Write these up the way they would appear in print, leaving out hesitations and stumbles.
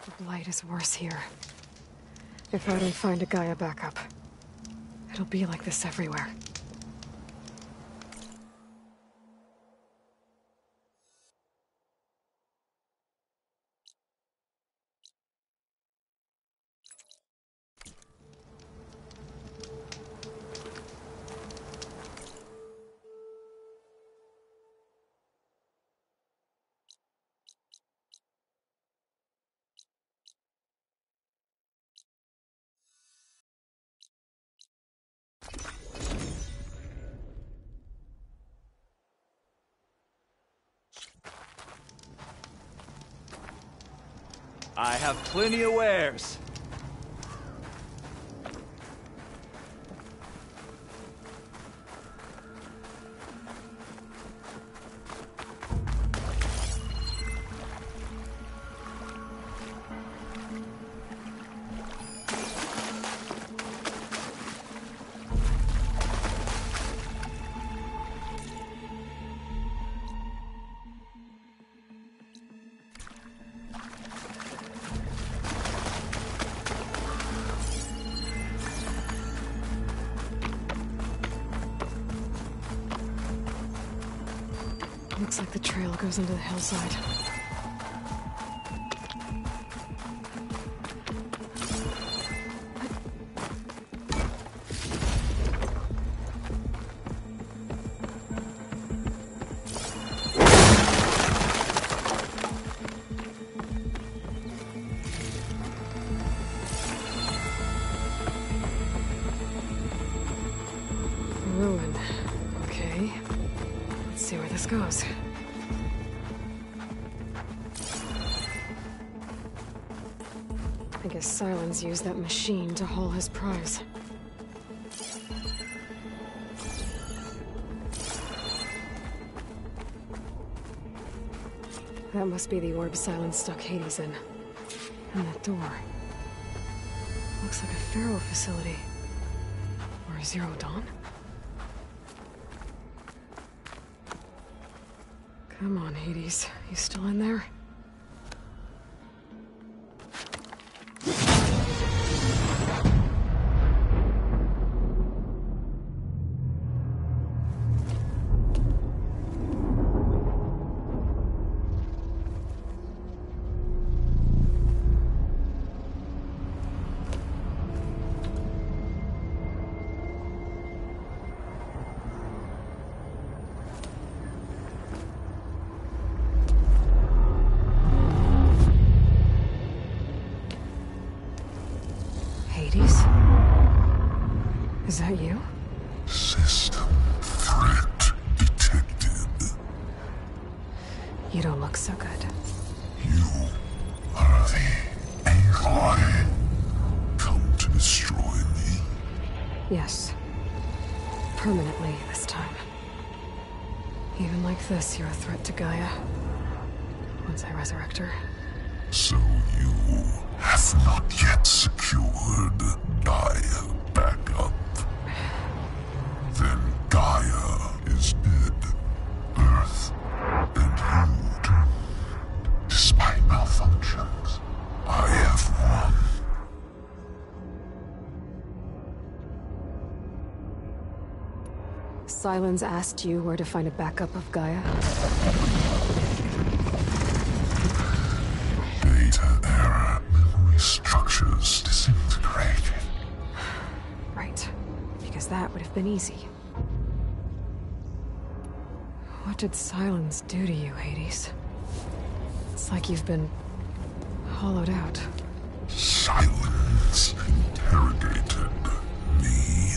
The blight is worse here. If I don't find a Gaia backup, it'll be like this everywhere. I have plenty of wares. Looks like the trail goes into the hillside. Ruin. Okay. Let's see where this goes. I guess Silence used that machine to haul his prize. That must be the orb Silence stuck Hades in. And that door. Looks like a Pharaoh facility. Or Zero Dawn? Come on, Hades. You still in there? Hades? Is that you? System threat detected. You don't look so good. You are the AI come to destroy me. Yes. Permanently this time. Even like this, you're a threat to Gaia. Once I resurrect her. So you have not yet secured Gaia backup. Then Gaia is dead. Earth and you doomed. Despite malfunctions, I have won. Silence asked you where to find a backup of Gaia? Data error. Memory structures disintegrated. Right. Because that would have been easy. What did Silence do to you, Hades? It's like you've been hollowed out. Silence interrogated me.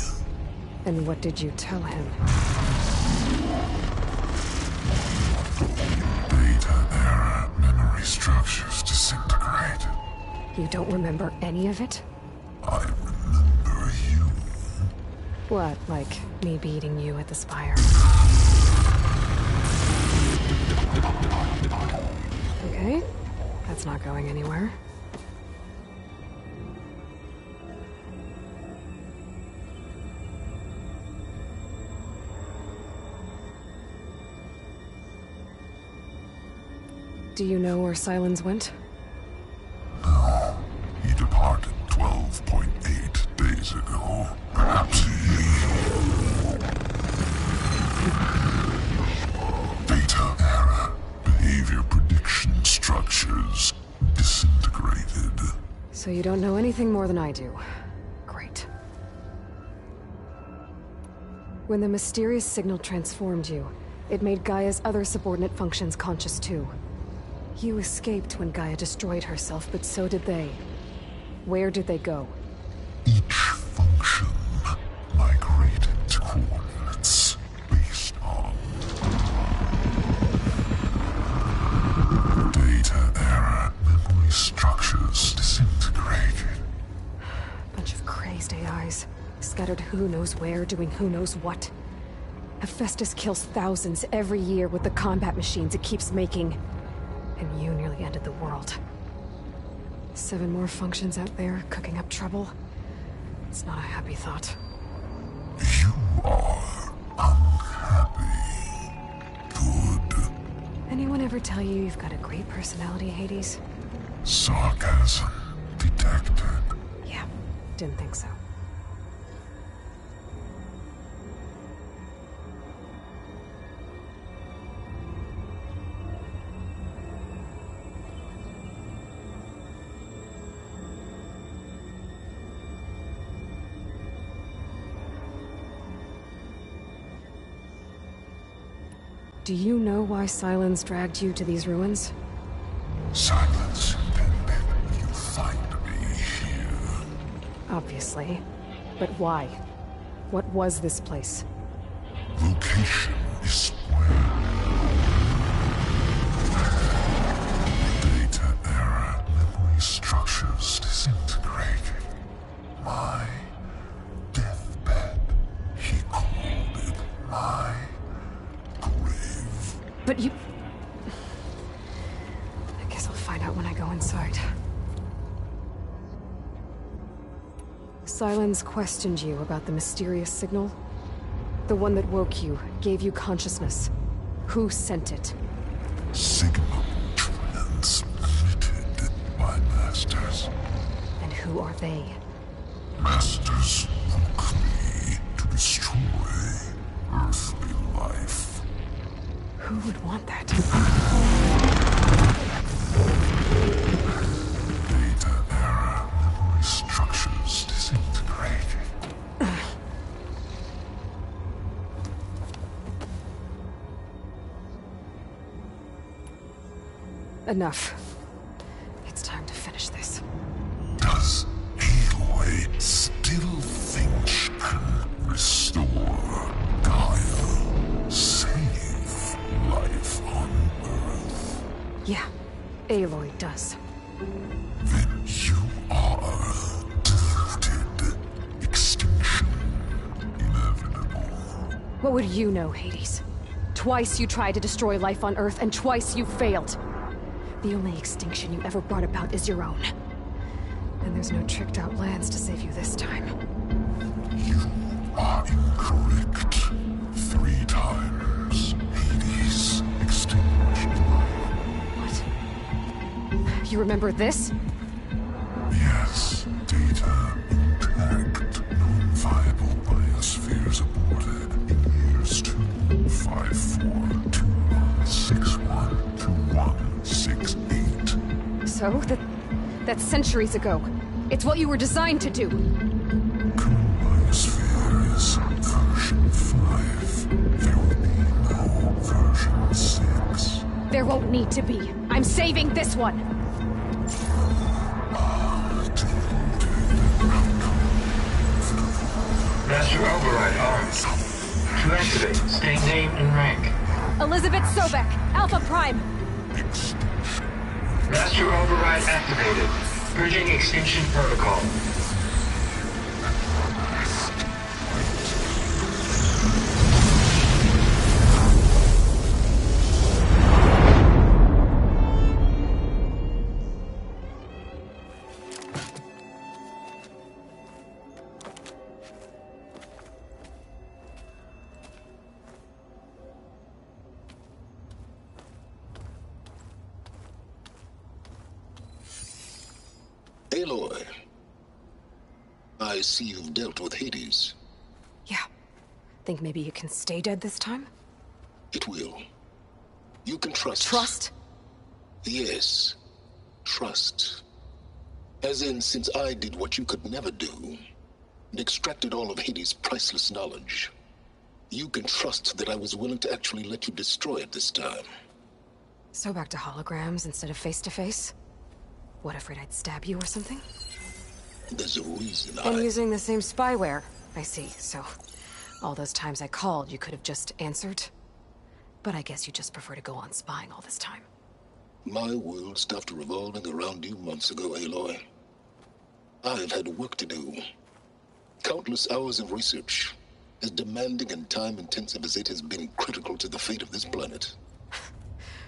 And what did you tell him? Data error. Memory structures disintegrated. You don't remember any of it? I remember you. What, like me beating you at the spire? Okay, that's not going anywhere. Do you know where Silence went? No. So you don't know anything more than I do. Great. When the mysterious signal transformed you, it made Gaia's other subordinate functions conscious too. You escaped when Gaia destroyed herself, but so did they. Where did they go? Each function migrated to coordinates based on data era memory structures disintegrated. Bunch of crazed AIs, scattered who knows where, doing who knows what. Hephaestus kills thousands every year with the combat machines it keeps making. And you nearly ended the world. 7 more functions out there, cooking up trouble. It's not a happy thought. You are unhappy. Good. Anyone ever tell you you've got a great personality, Hades? Sarcasm detected. Yeah, didn't think so. Do you know why Silence dragged you to these ruins? Silence intended you find me here. Obviously. But why? What was this place? Location is where data era memory structures disintegrated. My deathbed, he called it my grave. But you... I guess I'll find out when I go inside. Silence questioned you about the mysterious signal? The one that woke you, gave you consciousness. Who sent it? Signal transmitted by masters. And who are they? Masters woke me to destroy earthly life. Who would want that? Data era memory structures disintegrated. Enough. It's time to finish this. Does Aloy still think she can restore Gaia? Save life on Earth? Yeah, Aloy does. Then you are deluded. Extinction inevitable. What would you know, Hades? Twice you tried to destroy life on Earth, and twice you failed. The only extinction you ever brought about is your own. And there's no tricked-out lands to save you this time. You are incorrect. 3 times. Hades extinguished life. What? You remember this? Yes, data intact. Non-viable biospheres aborted in years 2154, 2161, 2168. So? That's centuries ago. It's what you were designed to do. Biosphere is version 5. There will be no version 6. There won't need to be. I'm saving this one. Master Override armed. To activate, state name and rank. Elizabeth Sobek, Alpha Prime. Master Override activated. Purging extinction protocol. Aloy, I see you've dealt with Hades. Yeah. Think maybe you can stay dead this time? It will. You can trust. Trust? Yes. Trust. As in, since I did what you could never do, and extracted all of Hades' priceless knowledge, you can trust that I was willing to actually let you destroy it this time. So back to holograms instead of face-to-face? What, afraid I'd stab you or something? There's a reason And using the same spyware. I see, so... all those times I called, you could have just answered? But I guess you just prefer to go on spying all this time. My world stopped revolving around you months ago, Aloy. I've had work to do. Countless hours of research, as demanding and time-intensive as it has been critical to the fate of this planet.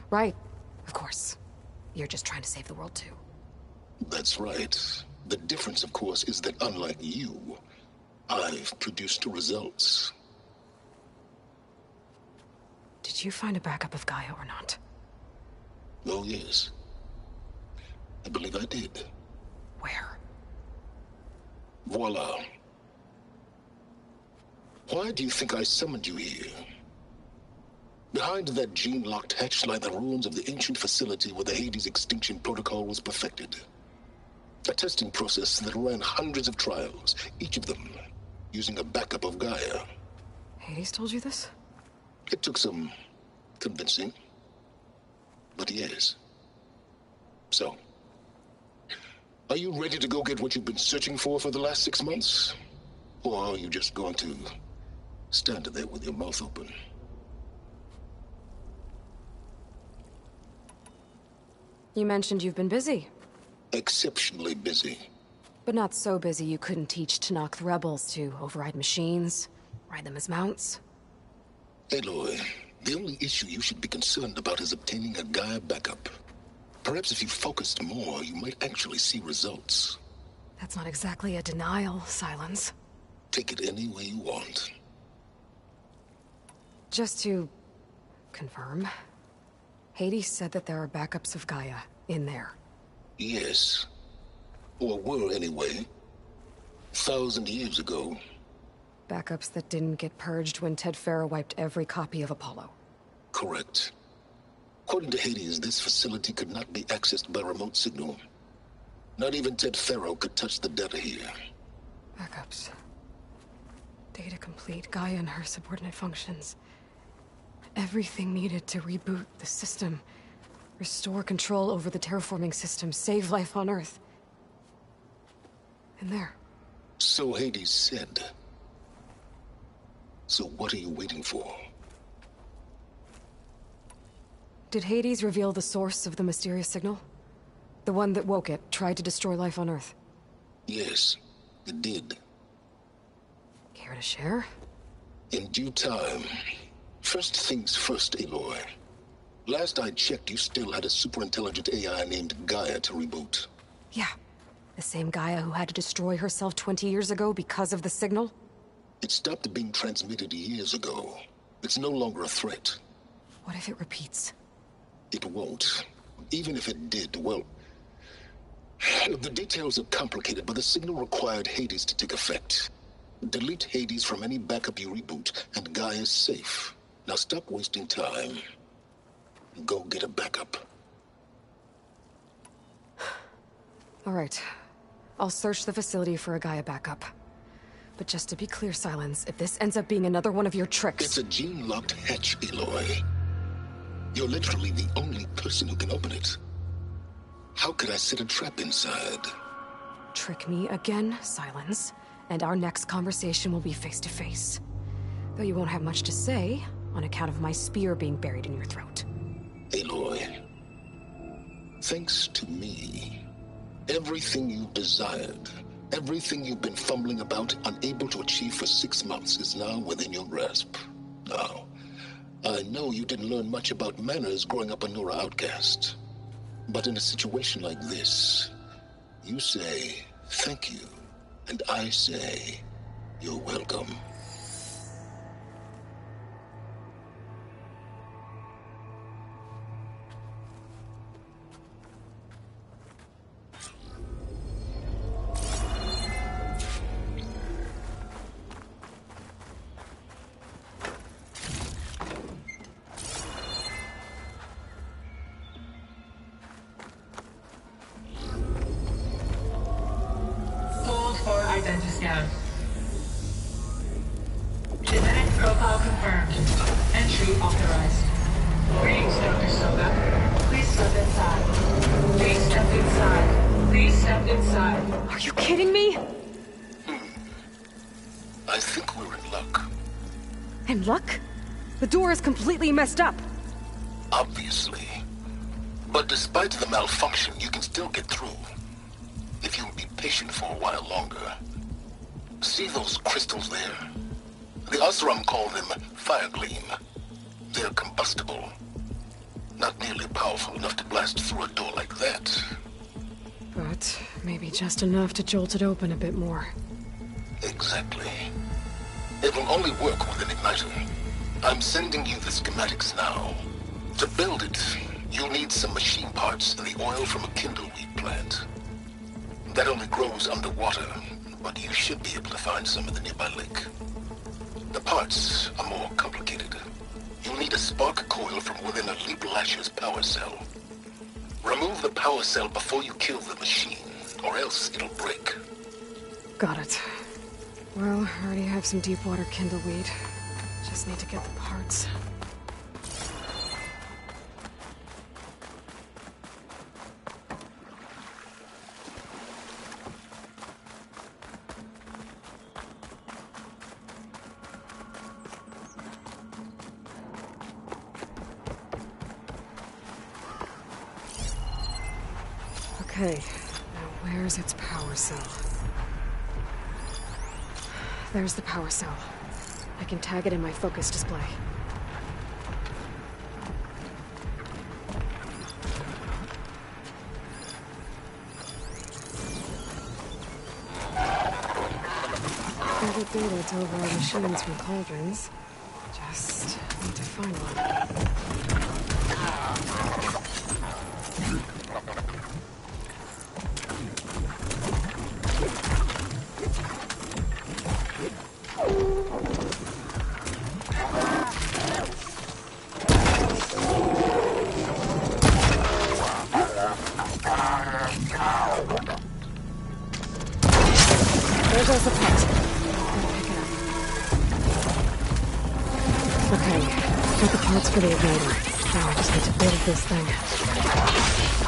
Right, of course. You're just trying to save the world too. That's right. The difference, of course, is that unlike you, I've produced results. Did you find a backup of Gaia or not? Oh, yes. I believe I did. Where? Voila. Why do you think I summoned you here? Behind that gene-locked hatch lie the ruins of the ancient facility where the Hades extinction protocol was perfected. A testing process that ran hundreds of trials, each of them using a backup of Gaia. Hades told you this? It took some convincing, but yes. So, are you ready to go get what you've been searching for the last 6 months? Or are you just going to stand there with your mouth open? You mentioned you've been busy. Exceptionally busy. But not so busy you couldn't teach Tanakh the rebels to override machines, ride them as mounts. Aloy, the only issue you should be concerned about is obtaining a Gaia backup. Perhaps if you focused more, you might actually see results. That's not exactly a denial, Silence. Take it any way you want. Just to... confirm. Hades said that there are backups of Gaia in there. Yes. Or were, anyway. 1,000 years ago. Backups that didn't get purged when Ted Farrow wiped every copy of Apollo. Correct. According to Hades, this facility could not be accessed by remote signal. Not even Ted Farrow could touch the data here. Backups. Data complete, Gaia and her subordinate functions. Everything needed to reboot the system. Restore control over the terraforming system, save life on Earth. And there. So Hades said. So what are you waiting for? Did Hades reveal the source of the mysterious signal? The one that woke it, tried to destroy life on Earth? Yes, it did. Care to share? In due time. First things first, Aloy. Last I checked, you still had a super-intelligent AI named Gaia to reboot. Yeah. The same Gaia who had to destroy herself 20 years ago because of the signal? It stopped being transmitted years ago. It's no longer a threat. What if it repeats? It won't. Even if it did, well... the details are complicated, but the signal required Hades to take effect. Delete Hades from any backup you reboot, and Gaia's safe. Now stop wasting time. Go get a backup. All right. I'll search the facility for a Gaia backup. But just to be clear, Silence, if this ends up being another one of your tricks... It's a gene-locked hatch, Aloy. You're literally the only person who can open it. How could I set a trap inside? Trick me again, Silence, and our next conversation will be face-to-face. Though you won't have much to say, on account of my spear being buried in your throat. Aloy, thanks to me, everything you've desired, everything you've been fumbling about, unable to achieve for 6 months, is now within your grasp. Now, I know you didn't learn much about manners growing up a Nora outcast. But in a situation like this, you say, thank you, and I say, you're welcome. Entry authorized. Greetings, Dr. Soga. Please step inside. Please step inside. Please step inside. Are you kidding me? I think we're in luck. And luck? The door is completely messed up. Obviously. But despite the malfunction, you can still get through. If you'll be patient for a while longer. See those crystals there? The Osram call them fire gleam. They're combustible. Not nearly powerful enough to blast through a door like that. But maybe just enough to jolt it open a bit more. Exactly. It will only work with an igniter. I'm sending you the schematics now. To build it, you'll need some machine parts and the oil from a kindleweed plant. That only grows underwater, but you should be able to find some in the nearby lake. The parts are more complicated. You'll need a spark coil from within a Leap Lasher's power cell. Remove the power cell before you kill the machine, or else it'll break. Got it. Well, I already have some deep water kindleweed. Just need to get the parts. Okay, now where's its power cell? There's the power cell. I can tag it in my focus display. Good data to override machines from cauldrons. Just need to find one. There goes the pot. Gotta pick it up. Okay, got the parts for the igniter. Now I just need to build this thing.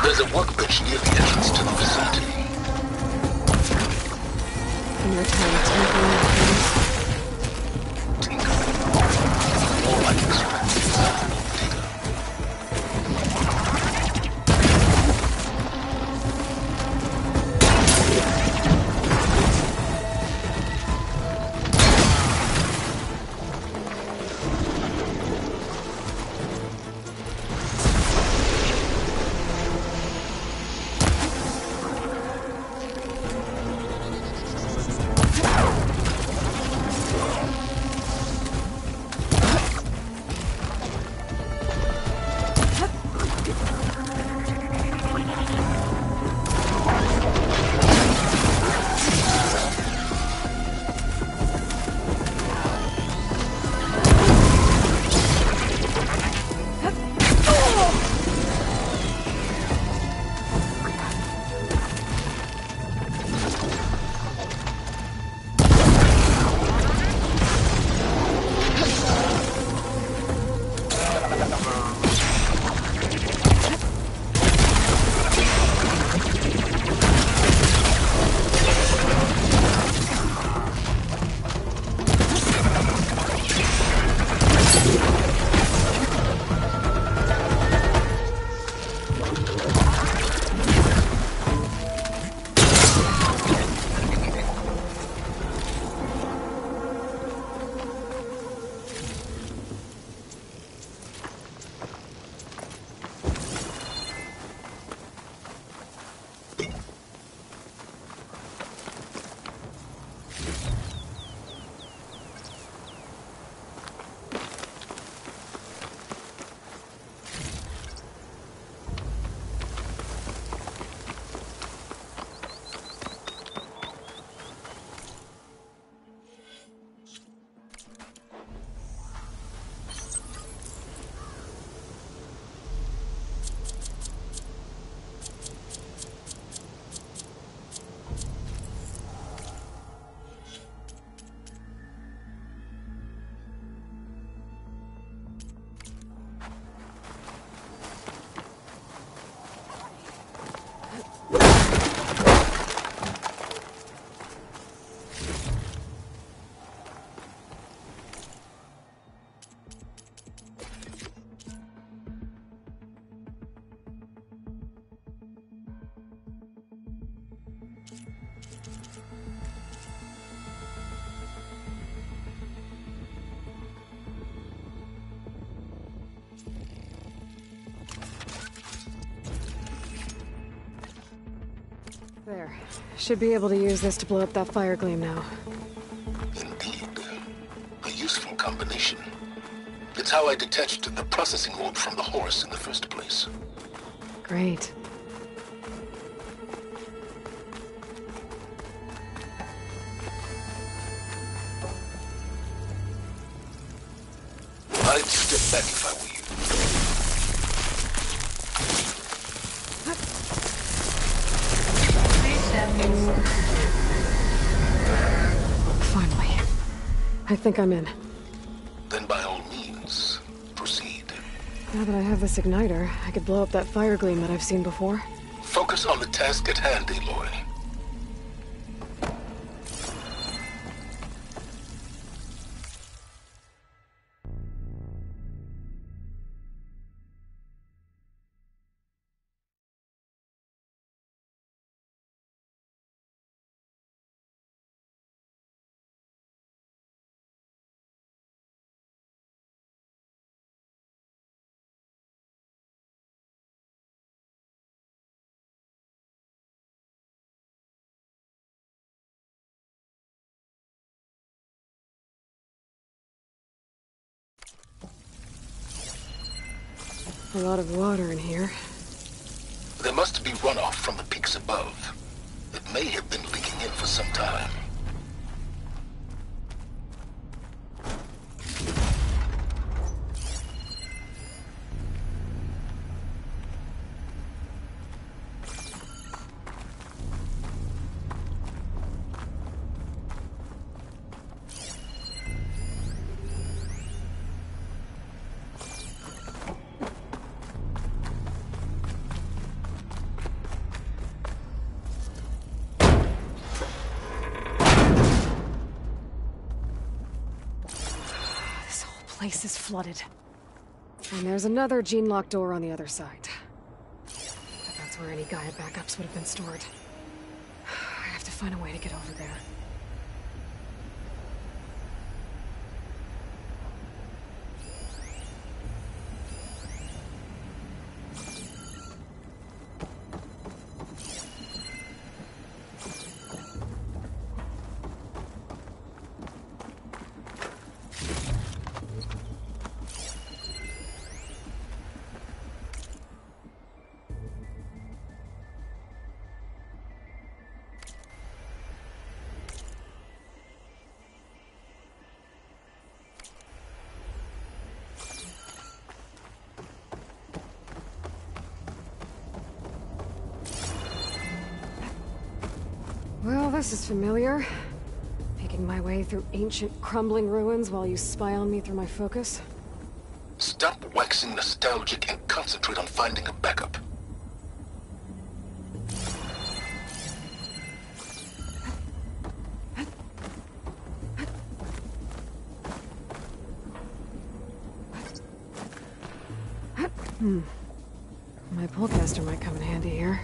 There's a workbench near the entrance to the facility. And you're tinkering with things? Tinkering? More like extracting valuable data. There. Should be able to use this to blow up that fire gleam now. Indeed. A useful combination. It's how I detached the processing orb from the horse in the first place. Great. I'd step back if I were you. Please step inside. Finally. I think I'm in. Then by all means, proceed. Now that I have this igniter, I could blow up that fire gleam that I've seen before. Focus on the task at hand, Aloy. A lot of water in here. There must be runoff from the peaks above. It may have been leaking in for some time. Place is flooded. And there's another gene-locked door on the other side. But that's where any Gaia backups would have been stored. I have to find a way to get over there. Well, this is familiar. Making my way through ancient, crumbling ruins while you spy on me through my focus. Stop waxing nostalgic and concentrate on finding a backup. My pullcaster might come in handy here.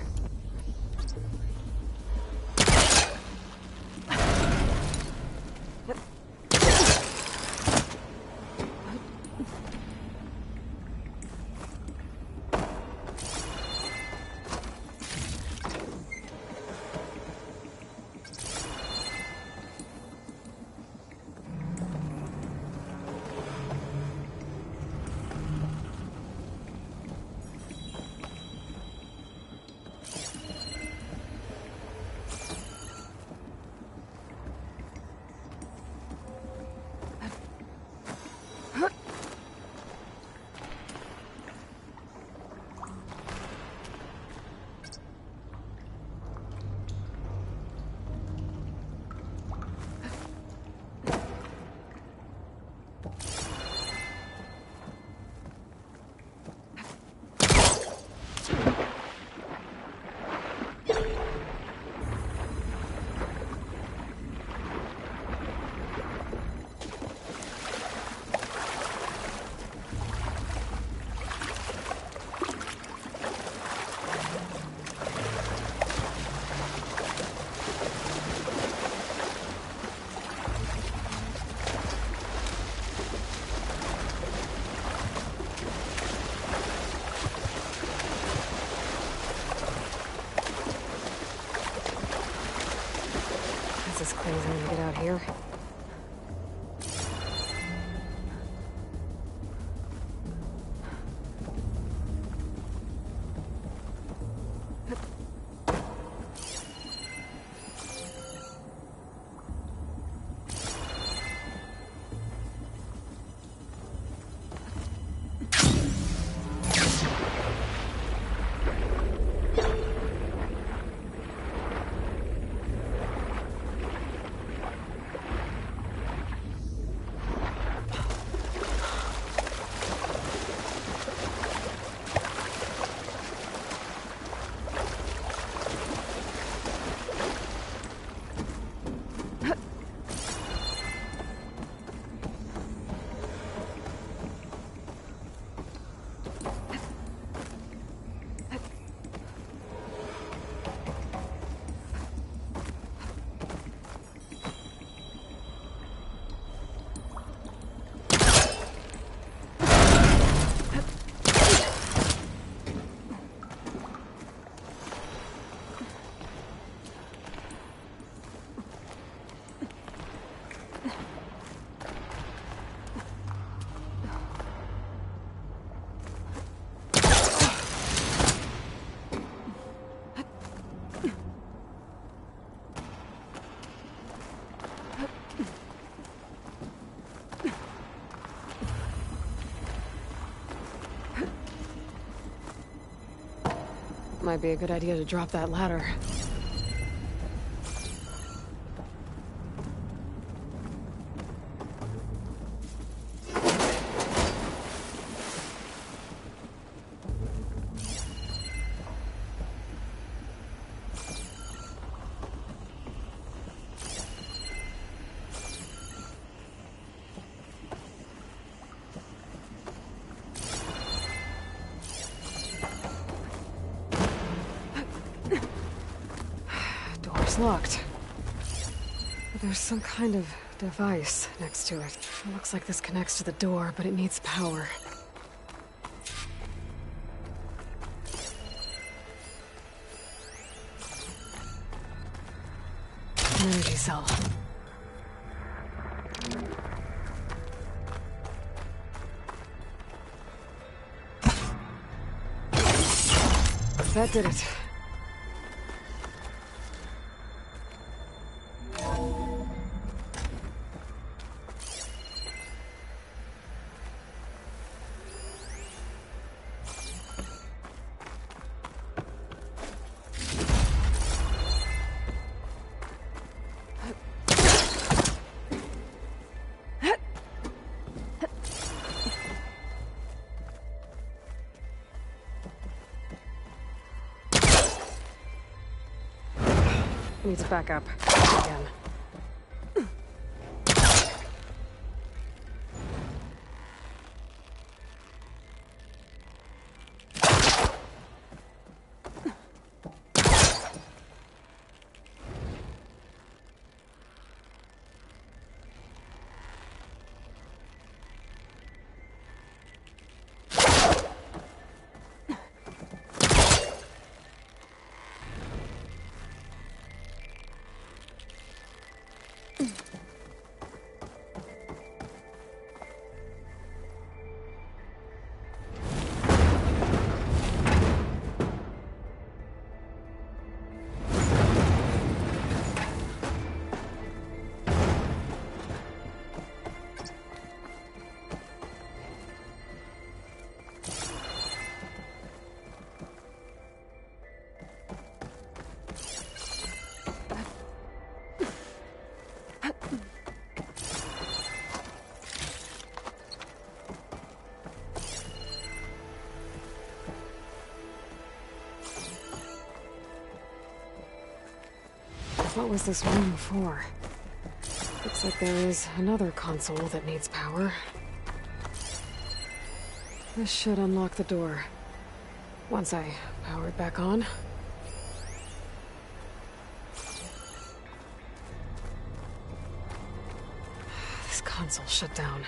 here. Might be a good idea to drop that ladder. Locked. But there's some kind of device next to it. It looks like this connects to the door, but it needs power. An energy cell. That did it. Needs backup. Again. What was this room for? Looks like there is another console that needs power. This should unlock the door. Once I power it back on. This console shut down.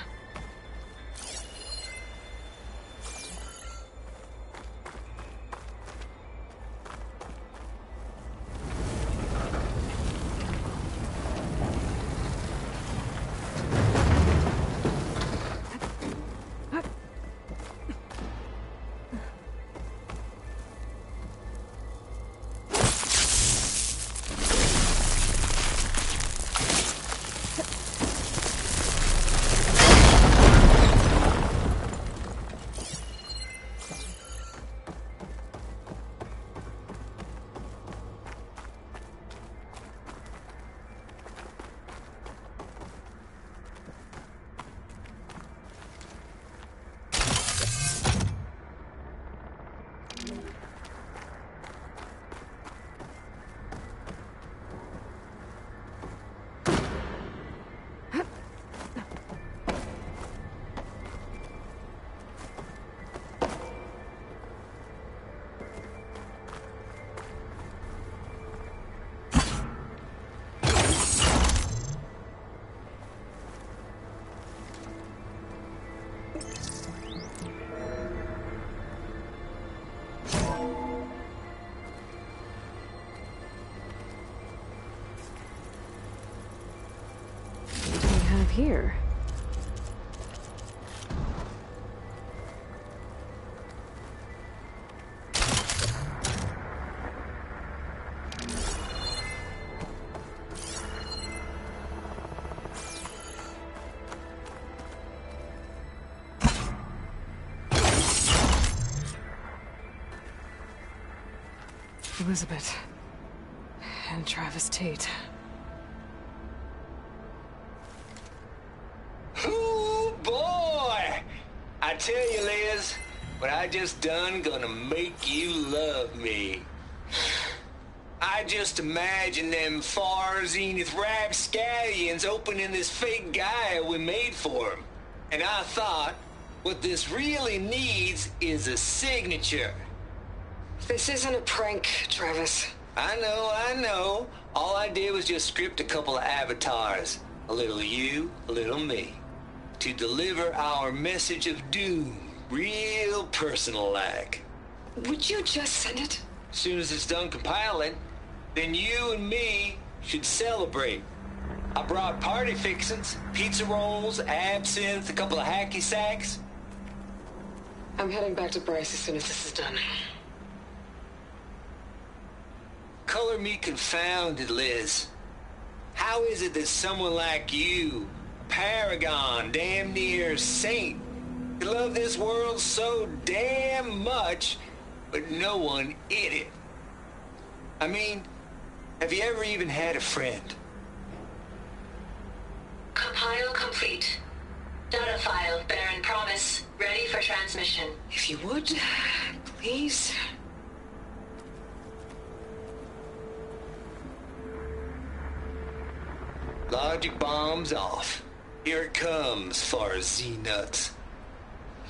here? Elizabeth. And Travis Tate. Ooh, boy! I tell you, Liz, what I just done gonna make you love me. I just imagine them far zenith rapscallions opening this fake guy we made for him. And I thought, what this really needs is a signature. This isn't a prank, Travis. I know. All I did was just script a couple of avatars. A little you, a little me. To deliver our message of doom, real personal-like. Would you just send it? As soon as it's done compiling, then you and me should celebrate. I brought party fixings, pizza rolls, absinthe, a couple of hacky sacks. I'm heading back to Bryce as soon as this is done. Color me confounded, Liz. How is it that someone like you, paragon, damn near saint, could love this world so damn much, but no one in it? I mean, have you ever even had a friend? Compile complete. Data file, Baron Promise, ready for transmission. If you would, please. Logic bombs off. Here it comes, far as Z-nuts.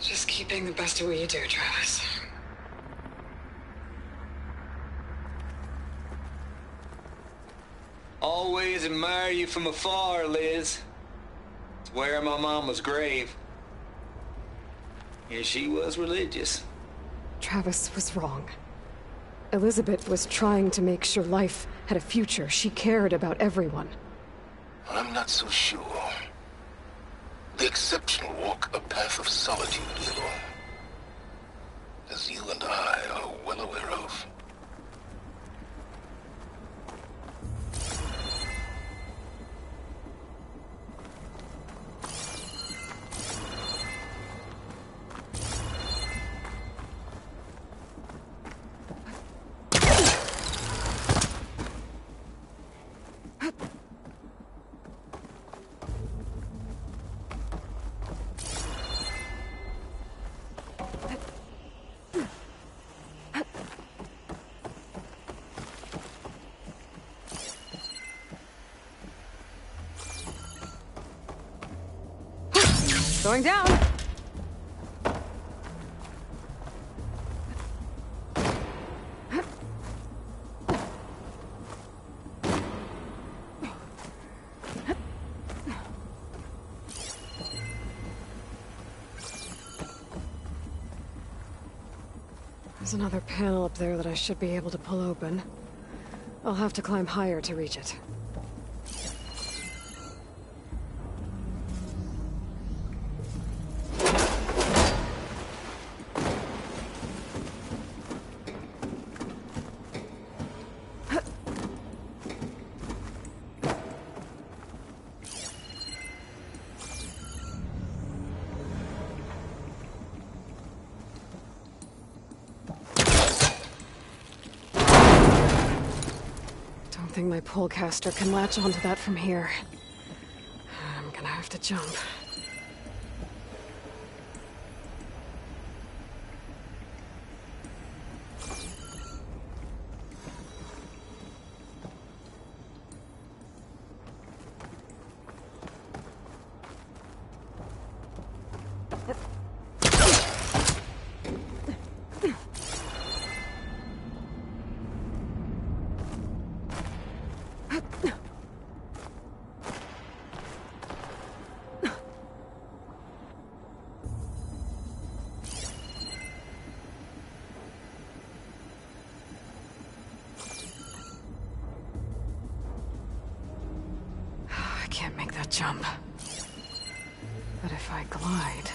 Just keep being the best at what you do, Travis. Always admire you from afar, Liz. It's where my mama's grave. And she was religious. Travis was wrong. Elizabeth was trying to make sure life had a future. She cared about everyone. I'm not so sure. The exceptional walk a path of solitude, little. As you and I are well aware of. Going down! There's another panel up there that I should be able to pull open. I'll have to climb higher to reach it. I think my polecaster can latch onto that from here. I'm gonna have to jump. Can't make that jump. But if I glide...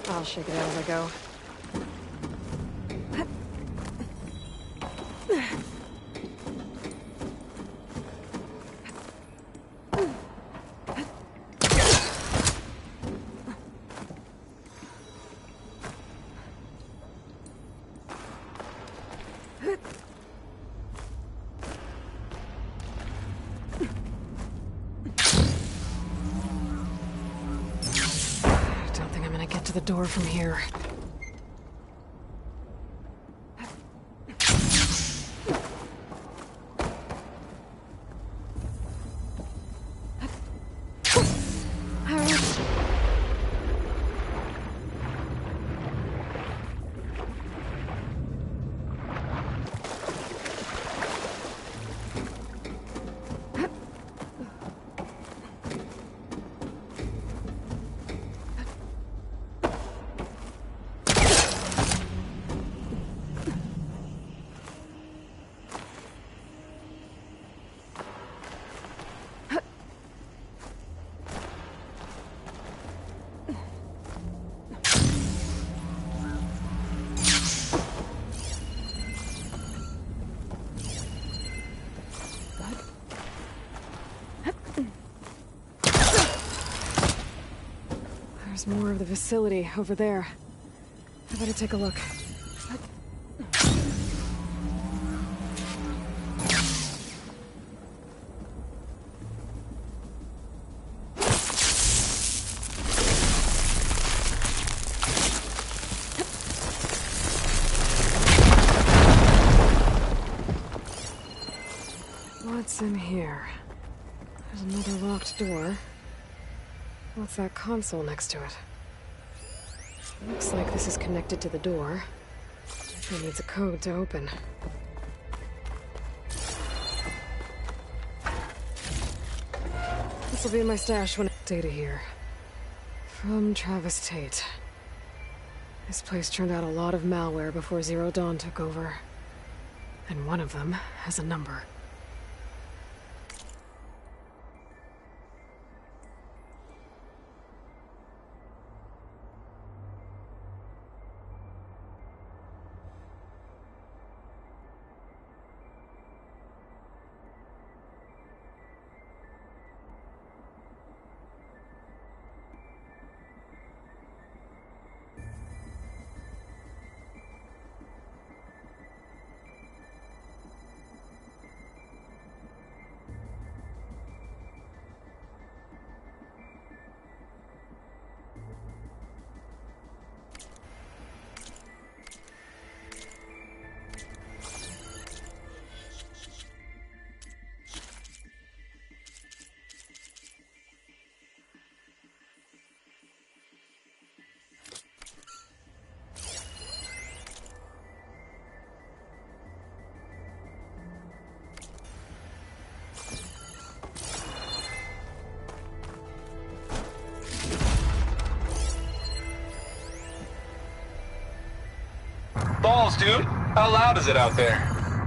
I'll shake it out as I go. The door from here. There's more of the facility over there. I better take a look. What's in here? There's another locked door. What's that console next to it? Looks like this is connected to the door. It needs a code to open. This will be in my stash when data here. From Travis Tate. This place turned out a lot of malware before Zero Dawn took over. And one of them has a number. Balls, dude. How loud is it out there?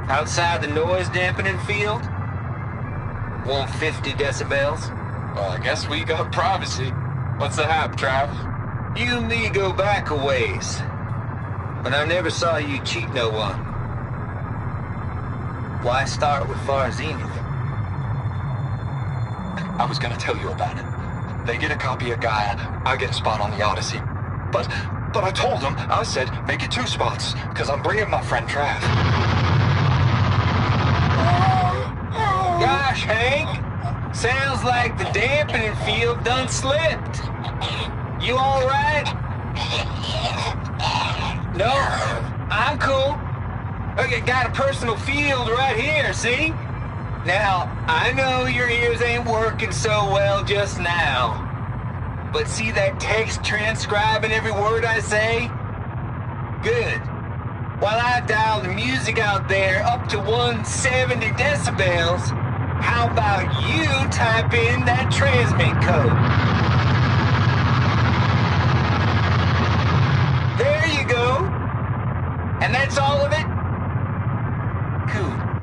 Outside the noise dampening field? 150 decibels? Well, I guess we got privacy. What's the hap, Trav? You and me go back a ways. But I never saw you cheat no one. Why start with Far Zenith? I was gonna tell you about it. They get a copy of Gaia, I get a spot on the Odyssey. But I told them, I said, make it 2 spots, because I'm bringing my friend Trav. Gosh, Hank. Sounds like the dampening field done slipped. You alright? No, I'm cool. Okay, got a personal field right here, see? Now, I know your ears ain't working so well just now. But see that text transcribing every word I say? Good. While I dial the music out there up to 170 decibels, how about you type in that transmit code? There you go. And that's all of it? Cool.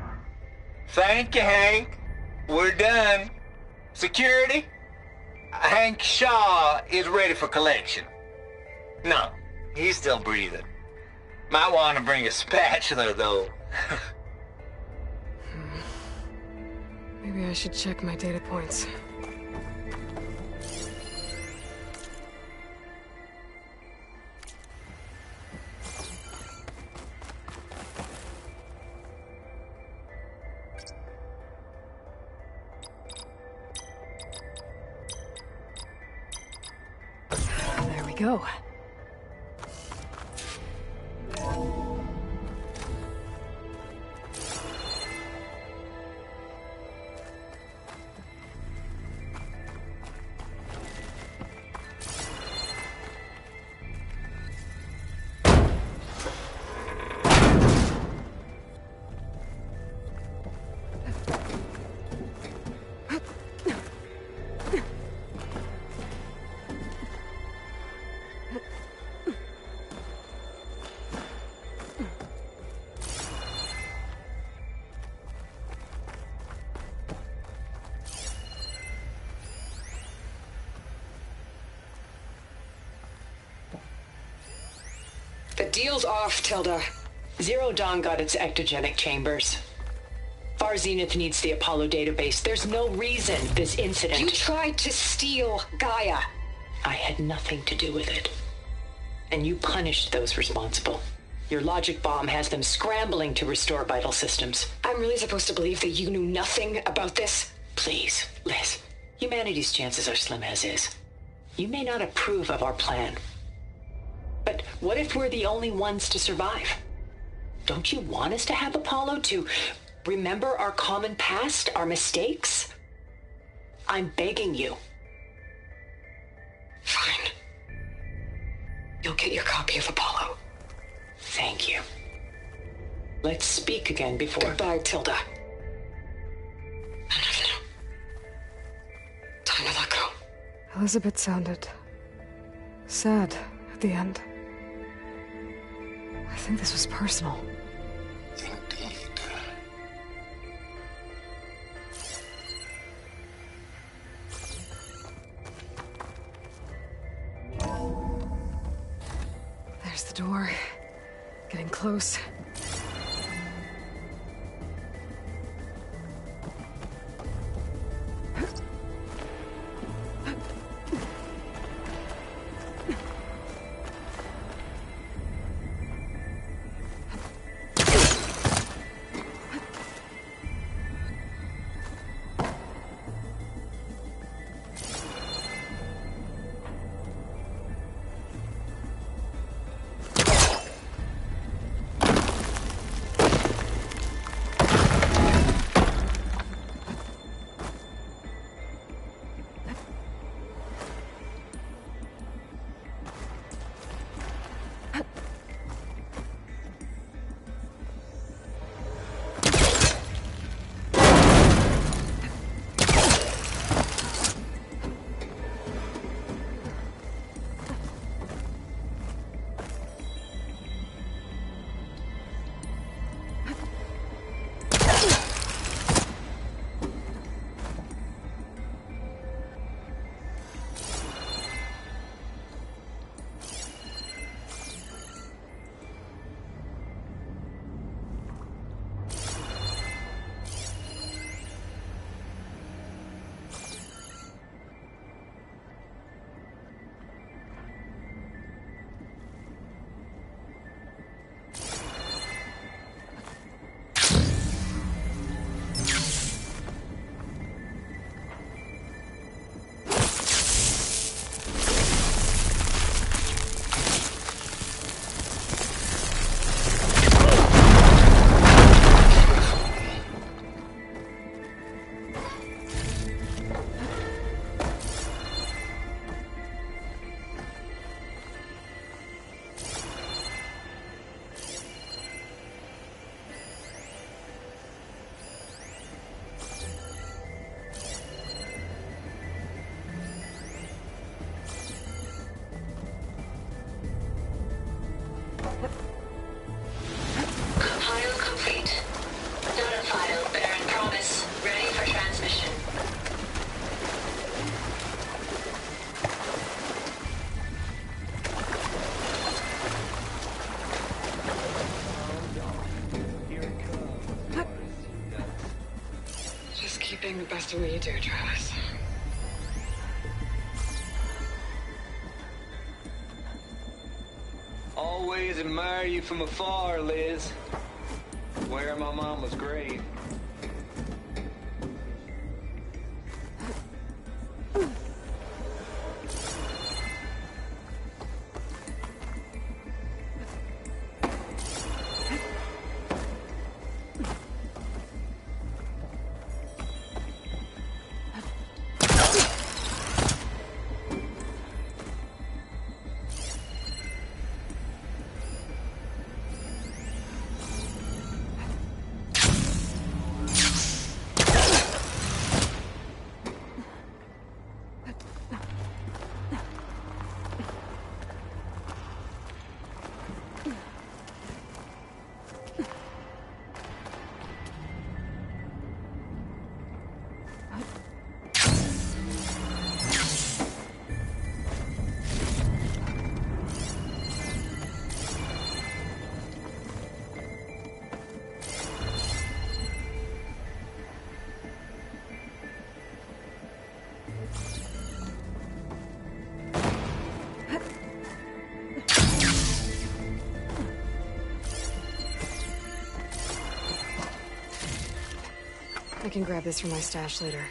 Thank you, Hank. We're done. Security? Hank Shaw is ready for collection. No, he's still breathing. Might want to bring a spatula, though. Maybe I should check my data points. There we go. The deal's off, Tilda. Zero Dawn got its ectogenic chambers. Far Zenith needs the Apollo database. There's no reason this incident... You tried to steal Gaia. I had nothing to do with it. And you punished those responsible. Your logic bomb has them scrambling to restore vital systems. I'm really supposed to believe that you knew nothing about this? Please, Liz. Humanity's chances are slim as is. You may not approve of our plan. But what if we're the only ones to survive? Don't you want us to have Apollo to remember our common past, our mistakes? I'm begging you. Fine. You'll get your copy of Apollo. Thank you. Let's speak again before... Goodbye, Tilda. Time to let go. Elizabeth sounded sad at the end. I think this was personal. Indeed. There's the door. Getting close. doing the best of what you do, Travis. Always admire you from afar, Liz. Where my mama's grave. I can grab this from my stash later.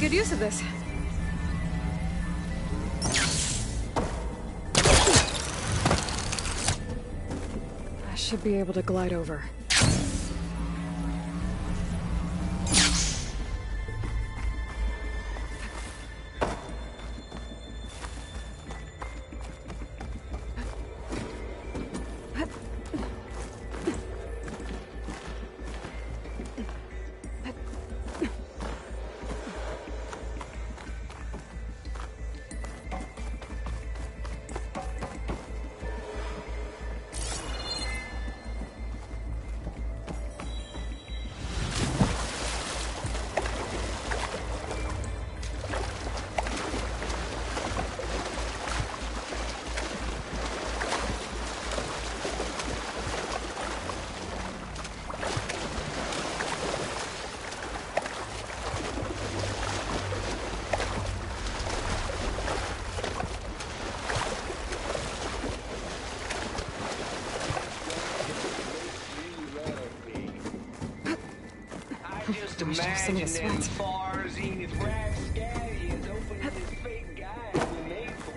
Good use of this. I should be able to glide over. just I wish there was some of imagine the them sweat. far zenith rapscallions opening this fake guide we made for.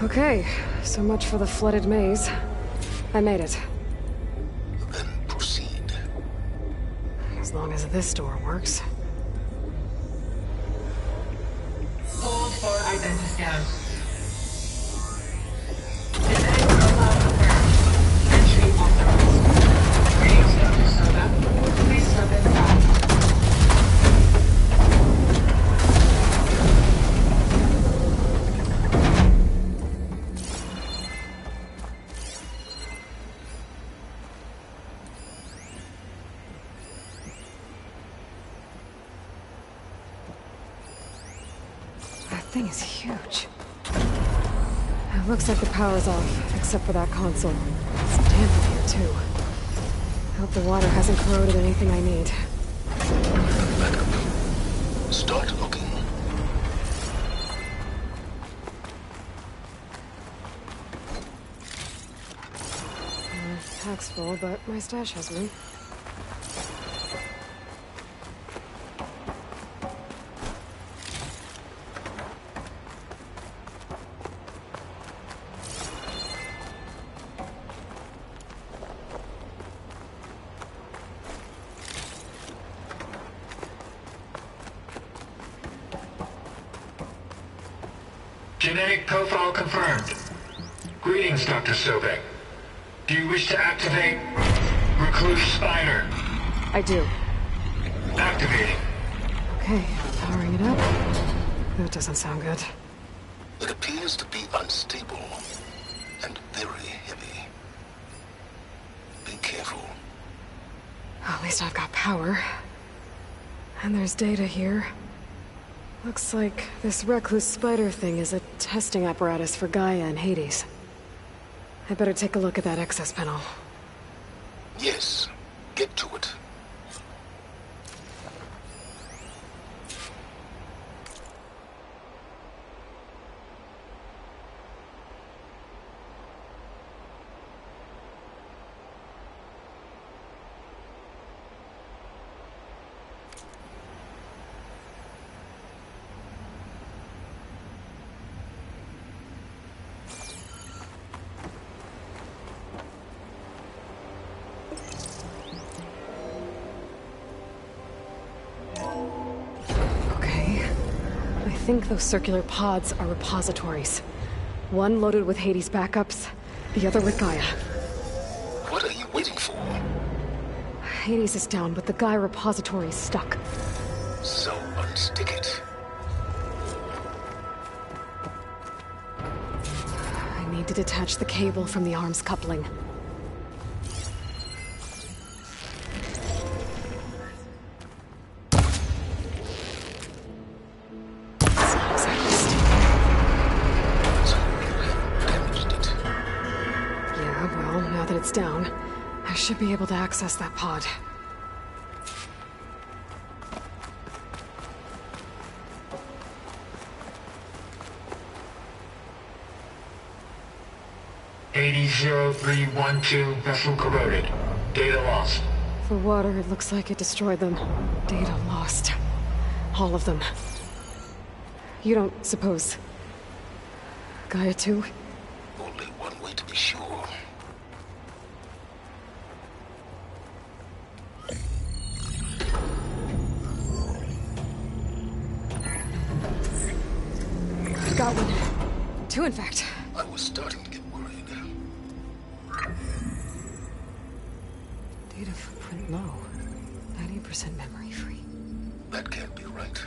Okay, so much for the flooded maze. I made it. Then proceed. As long as this door works. Hold for identiscan. Genetic profile confirmed. Entry authorized. Greetings, Dr. Soda. Please step inside. That thing is huge. It looks like the power's off, except for that console. It's damp in here, too. I hope the water hasn't corroded anything I need. Back up. Start looking. Pack's full, but my stash has room. Genetic profile confirmed. Greetings, Dr. Sobek. Do you wish to activate Recluse Spiner? I do. Activating. Okay, powering it up. That doesn't sound good. It appears to be unstable and very heavy. Be careful. At least I've got power. And there's data here. Looks like this recluse spider thing is a testing apparatus for Gaia and Hades. I better take a look at that access panel. Yes, get to it. I think those circular pods are repositories. One loaded with Hades backups, the other with Gaia. What are you waiting for? Hades is down, but the Gaia repository is stuck. So unstick it. I need to detach the cable from the arms coupling. It's down. I should be able to access that pod. $80,312 vessel corroded. Data lost. For water, it looks like it destroyed them. Data lost. All of them. You don't suppose... Gaia too? Only one way to be sure. Got one. Two, in fact. I was starting to get worried. Data footprint low. 90% memory free. That can't be right.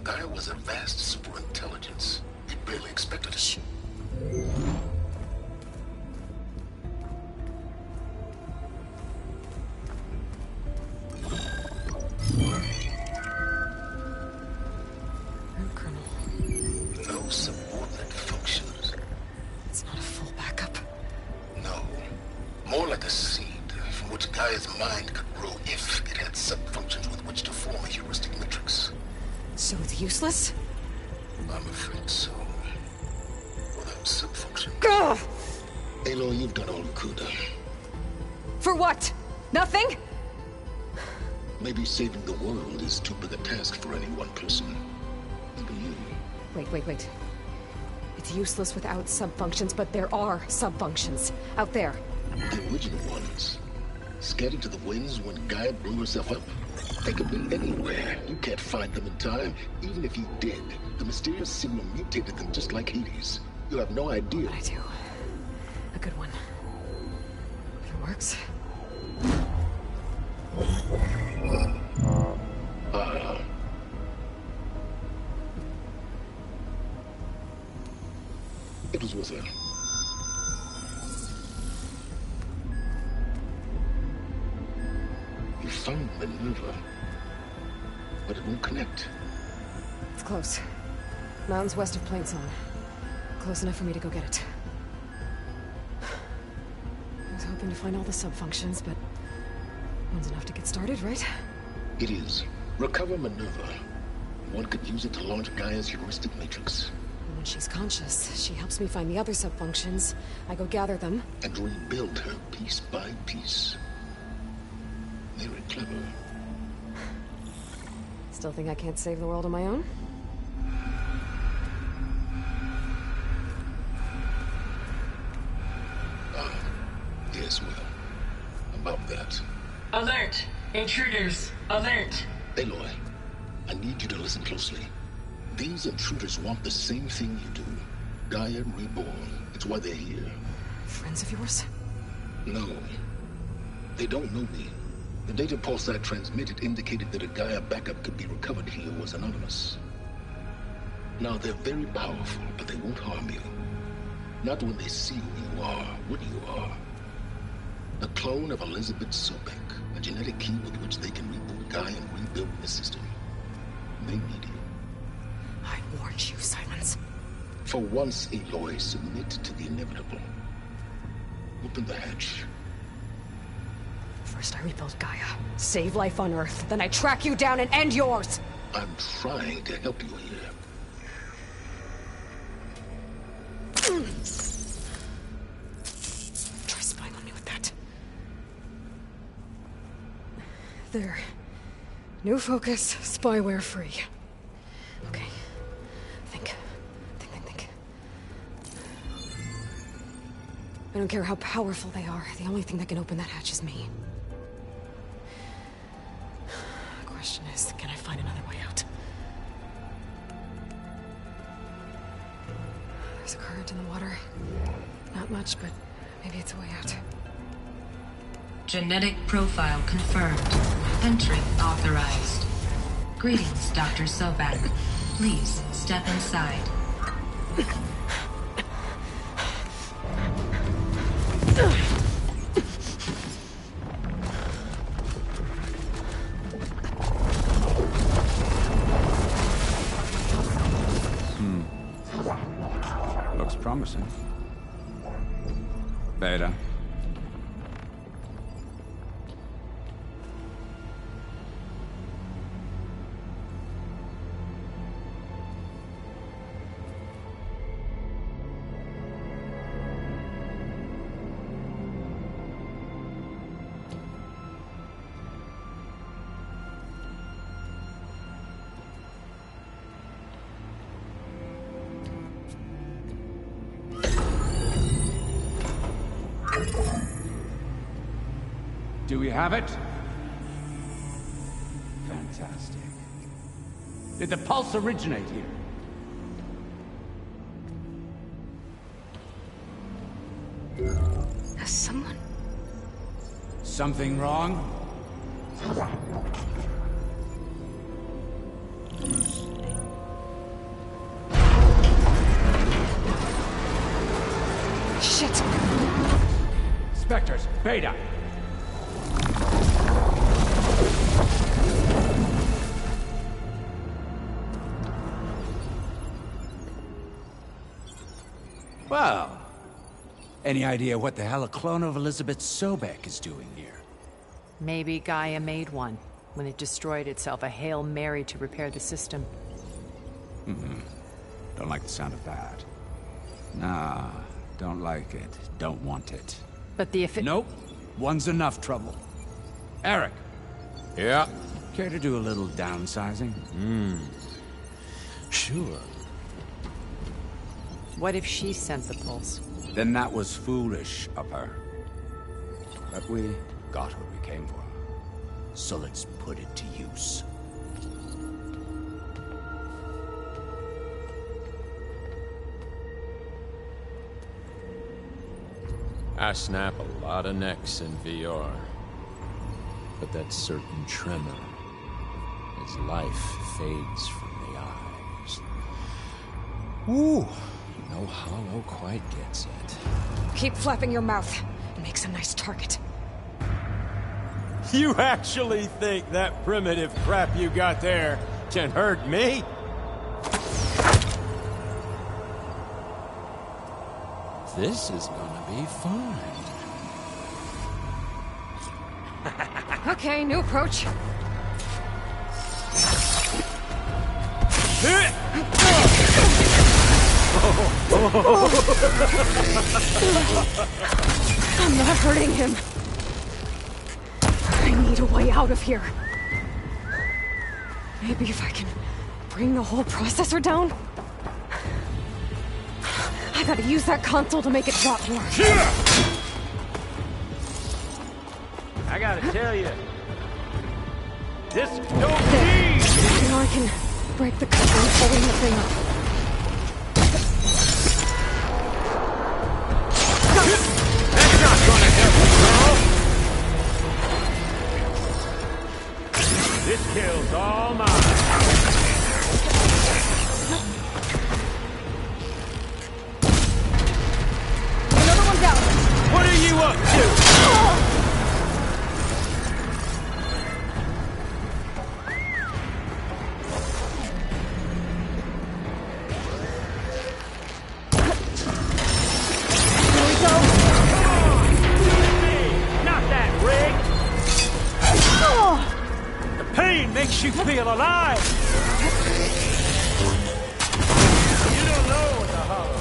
Gaia was a vast superintelligence. We barely expected it. Shh. Subordinate functions. It's not a full backup. No. More like a seed from which Gaia's mind could grow if it had sub-functions with which to form a heuristic matrix. So it's useless? I'm afraid so. Without sub-functions... Ugh! Aloy, you've done all you could. For what? Nothing? Maybe saving the world is too big a task for any one person. Even you. Wait. It's useless without sub-functions, but there are sub-functions out there. The original ones. Scattered to the winds when Gaia blew herself up. They could be anywhere. You can't find them in time. Even if you did, the mysterious signal mutated them just like Hades. You have no idea. But I do. A good one. If it works. It was with her. You found Minerva, but it won't connect. It's close. Mountains west of Plainsong. Close enough for me to go get it. I was hoping to find all the sub-functions, but one's enough to get started, right? It is. Recover Minerva. One could use it to launch Gaia's heuristic matrix. When she's conscious, she helps me find the other sub-functions. I go gather them. And rebuild her piece by piece. Very clever. Still think I can't save the world on my own? Yes, well, about that. Alert! Intruders! Alert! Aloy, I need you to listen closely. These intruders want the same thing you do. Gaia reborn. It's why they're here. Friends of yours? No. They don't know me. The data Pulsar transmitted indicated that a Gaia backup could be recovered here was anonymous. Now, they're very powerful, but they won't harm you. Not when they see who you are, what you are. A clone of Elizabeth Sobek, a genetic key with which they can reboot Gaia and rebuild the system. They need you. I warned you, Silence. For once, Aloy, submit to the inevitable. Open the hatch. First I rebuild Gaia, save life on Earth, then I track you down and end yours! I'm trying to help you here. Try spying on me with that. There. New focus, spyware free. Okay. Think. I don't care how powerful they are. The only thing that can open that hatch is me. The question is, can I find another way out? There's a current in the water. Not much, but maybe it's a way out. Genetic profile confirmed. Entry authorized. Greetings, Dr. Sobek. Please step inside. Looks promising. Beta. Do we have it? Fantastic. Did the pulse originate here? Has someone... Something wrong? Shit! Spectres, Beta! Well, any idea what the hell a clone of Elizabeth Sobek is doing here? Maybe Gaia made one when it destroyed itself, a Hail Mary to repair the system. Don't like the sound of that. Nah, don't like it. Don't want it. But the Nope. One's enough trouble. Eric. Yeah? Care to do a little downsizing? Sure. What if she sent the pulse? Then that was foolish of her. But we got what we came for. So let's put it to use. I snap a lot of necks in VR. But that certain tremor as life fades from the eyes. Ooh, no hollow quite gets it. Keep flapping your mouth. It makes a nice target. You actually think that primitive crap you got there can hurt me? This is gonna be fun. Okay, new approach. I'm not hurting him. I need a way out of here. Maybe if I can bring the whole processor down? I gotta use that console to make it drop more. I gotta tell you, this don't need. Now I can break the cover and pulling the thing up. That's not gonna help, girl. all mine. Another one down. What are you up to? Makes you feel alive! You don't know what the hollow.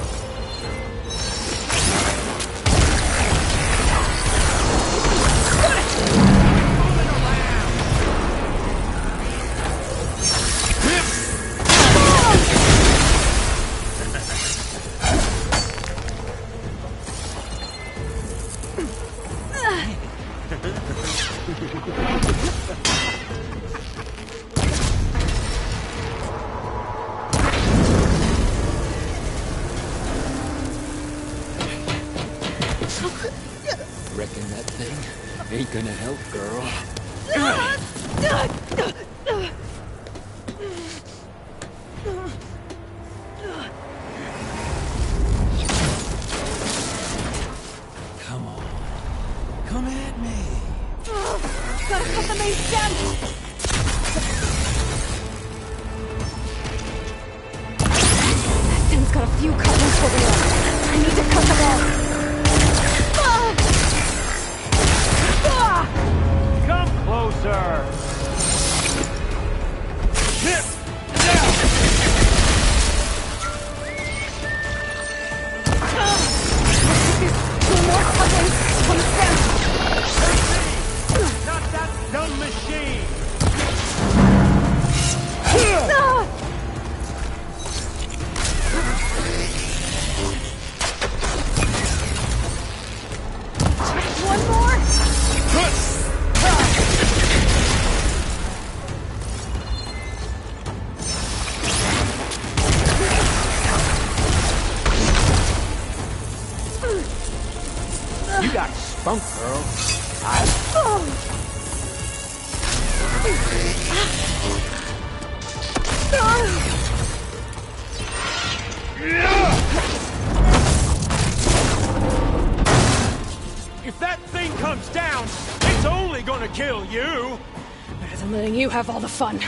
Reckon that thing ain't gonna help, girl. Come on. Come at me. Gotta cut the main stem! That stem's got a few couplings for real. I need to cut them all. Come closer! Two more couplings from stem. Not that dumb machine! One more? You got spunk, girl. If that thing comes down, it's only gonna kill you. Better than letting you have all the fun.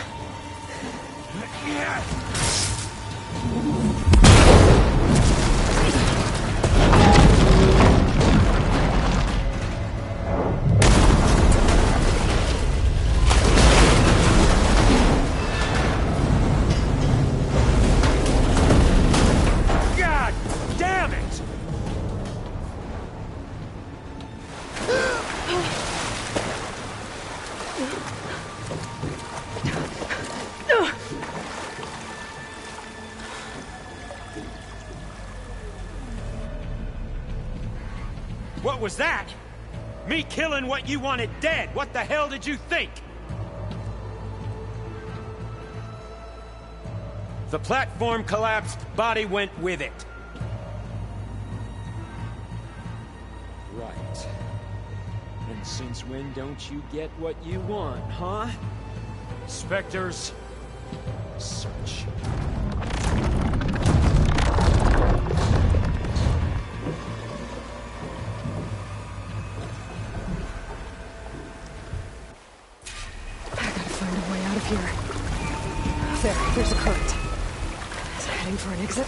God damn it! What was that? Me killing what you wanted dead. What the hell did you think? The platform collapsed, body went with it. Right. And since when don't you get what you want, huh? Spectres, search. There's a current. Is it heading for an exit?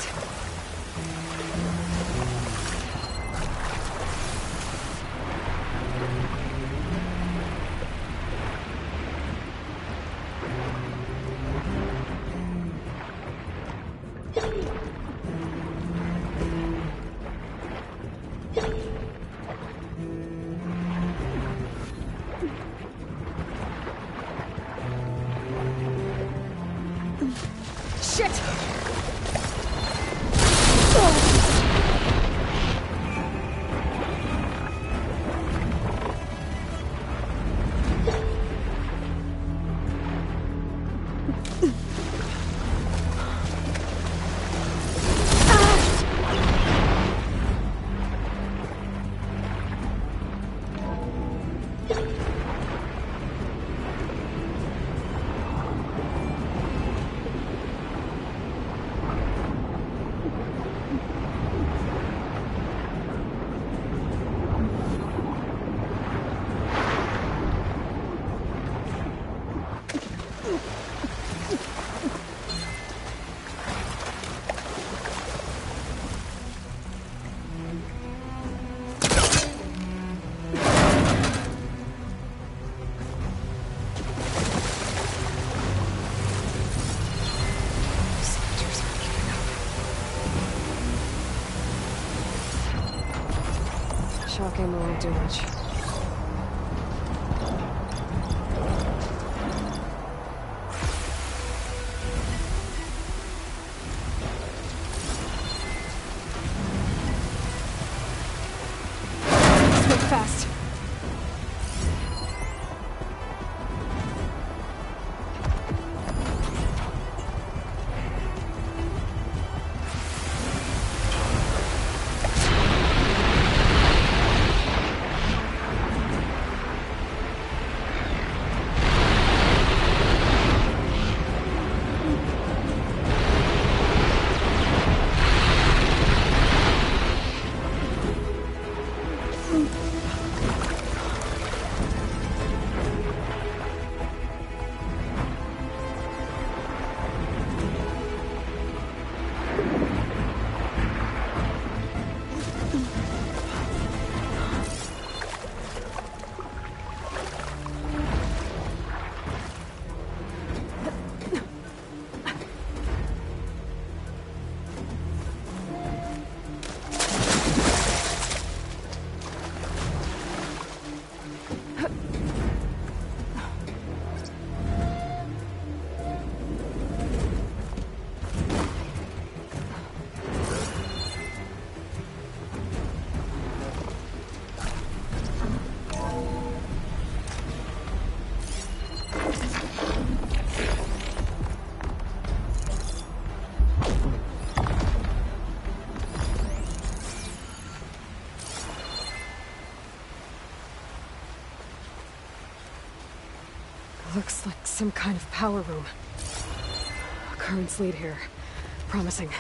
Shit! do much. Let's make fast. Looks like some kind of power room. Currents lead here. Promising.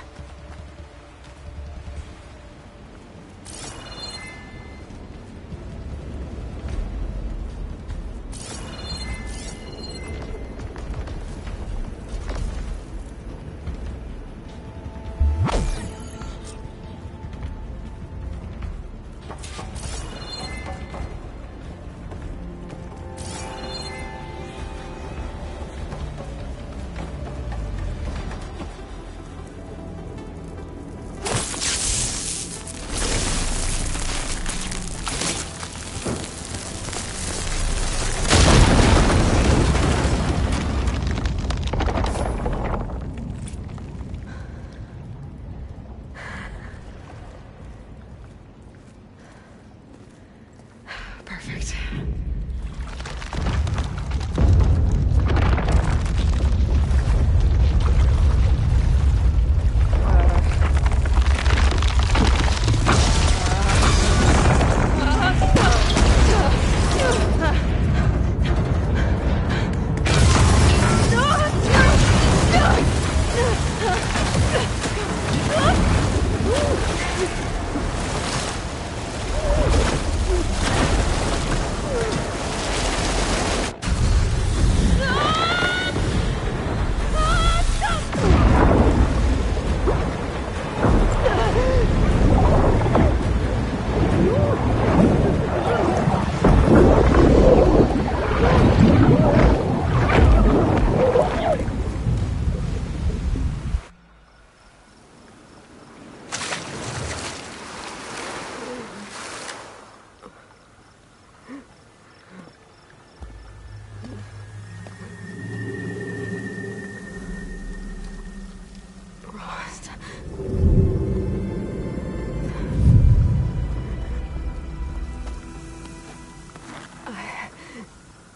Perfect.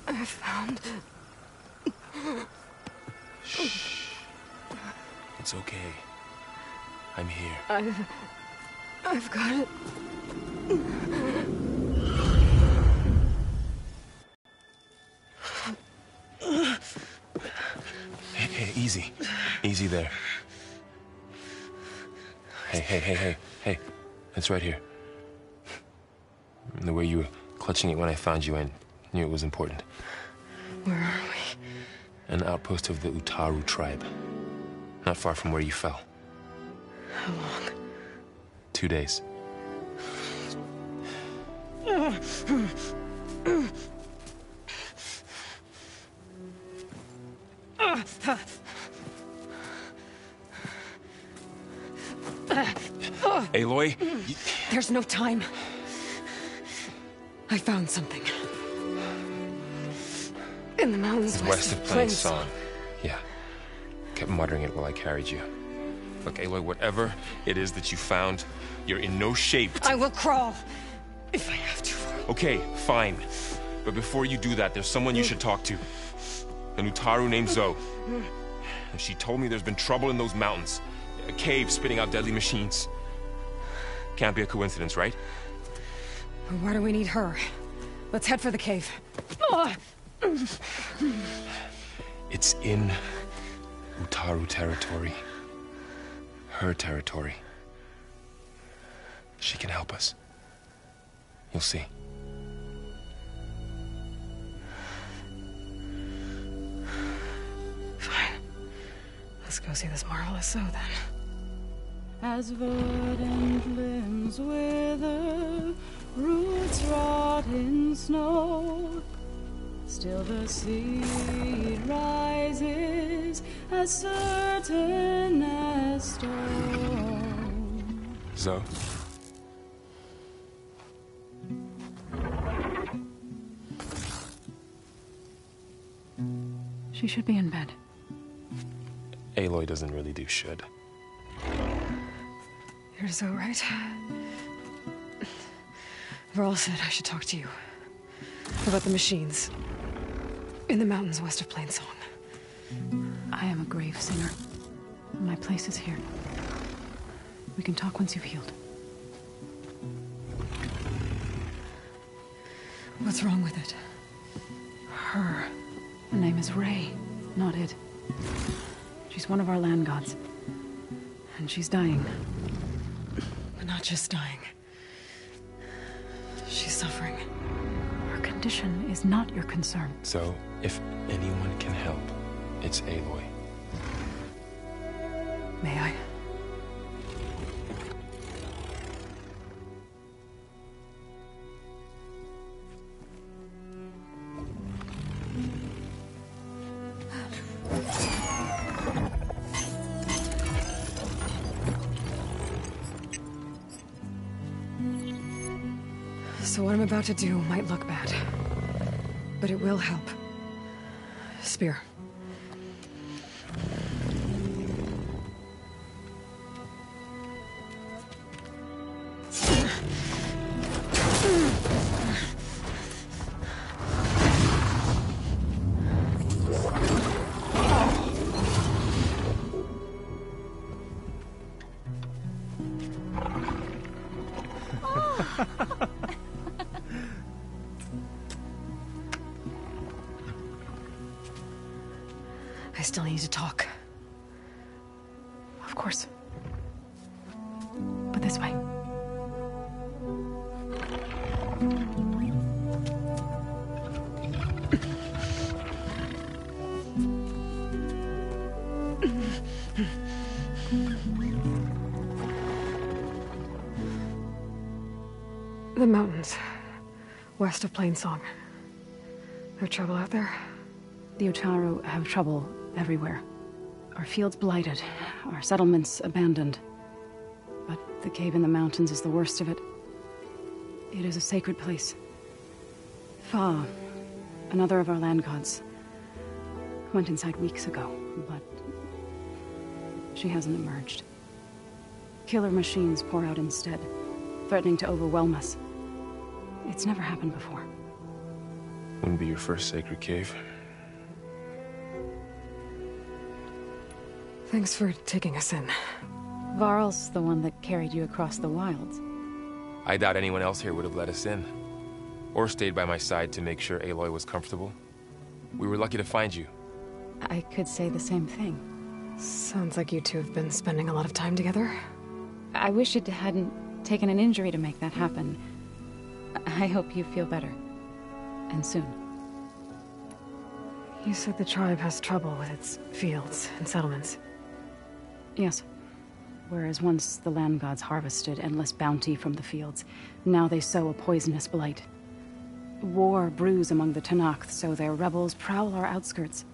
I found... Shh. It's okay. I'm here. I've got it. Hey, easy. Easy there. Hey. It's right here. The way you were clutching it when I found you, I knew it was important. Where are we? An outpost of the Utaru tribe. Not far from where you fell. How long? 2 days. Aloy, There's no time. I found something. In the mountains west of Plainsong. Yeah. Kept muttering it while I carried you. Look, Aloy, whatever it is that you found, you're in no shape to... I will crawl. If I have to. Okay, fine. But before you do that, there's someone you should talk to. An Utaru named Zoe. And she told me there's been trouble in those mountains. A cave spitting out deadly machines. Can't be a coincidence, right? Why do we need her? Let's head for the cave. It's in Utaru territory. Her territory. She can help us. You'll see. Fine. Let's go see this marvelous Zoe then. As verdant limbs wither, roots rot in snow, still the seed rises as certain as stone. Zoe? She should be in bed. Aloy doesn't really do should. You're so right. Varl said I should talk to you about the machines in the mountains west of Plainsong. I am a grave singer. My place is here. We can talk once you've healed. What's wrong with it? Her. Her name is Ray, not Id. She's one of our land gods. And she's dying. But not just dying. She's suffering. Her condition is not your concern. So, if anyone can help, it's Aloy. May I? So what I'm about to do might look bad, but it will help. Spear. I still need to talk. Of course. But this way. The mountains, west of Plainsong. There's trouble out there? The Utaru have trouble everywhere. Our fields blighted, our settlements abandoned. But the cave in the mountains is the worst of it. It is a sacred place. Fa, another of our land gods, went inside weeks ago, but she hasn't emerged. Killer machines pour out instead, threatening to overwhelm us. It's never happened before. Wouldn't be your first sacred cave. Thanks for taking us in. Varl's the one that carried you across the wilds. I doubt anyone else here would have let us in. Or stayed by my side to make sure Aloy was comfortable. We were lucky to find you. I could say the same thing. Sounds like you two have been spending a lot of time together. I wish it hadn't taken an injury to make that happen. I hope you feel better. And soon. You said the tribe has trouble with its fields and settlements. Yes. Whereas once the land gods harvested endless bounty from the fields, now they sow a poisonous blight. War brews among the Tenakth, so their rebels prowl our outskirts.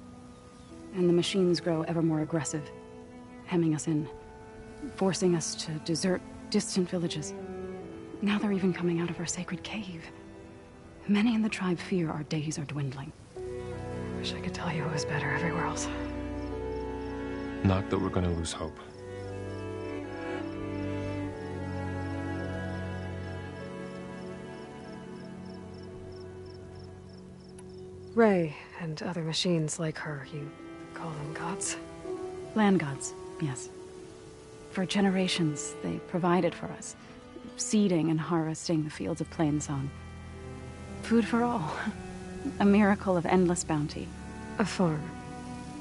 And the machines grow ever more aggressive, hemming us in, forcing us to desert distant villages. Now they're even coming out of our sacred cave. Many in the tribe fear our days are dwindling. Wish I could tell you it was better everywhere else. Not that we're gonna lose hope. Ray and other machines like her, you call them gods? Land gods, yes. For generations, they provided for us, seeding and harvesting the fields of Plainsong. Food for all. A miracle of endless bounty. A farm,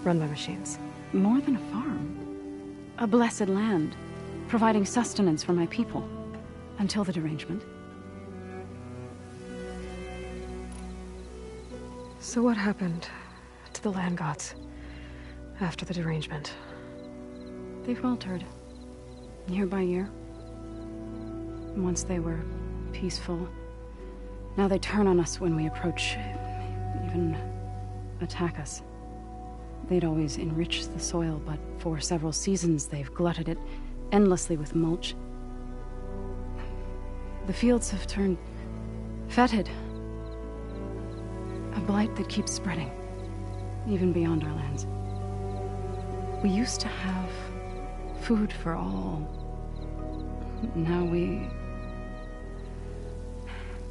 run by machines. More than a farm. A blessed land, providing sustenance for my people. Until the derangement. So what happened to the land gods after the derangement? They faltered, year by year. Once they were peaceful. Now they turn on us when we approach, even attack us. They'd always enriched the soil, but for several seasons they've glutted it endlessly with mulch. The fields have turned fetid. A blight that keeps spreading, even beyond our lands. We used to have food for all. Now we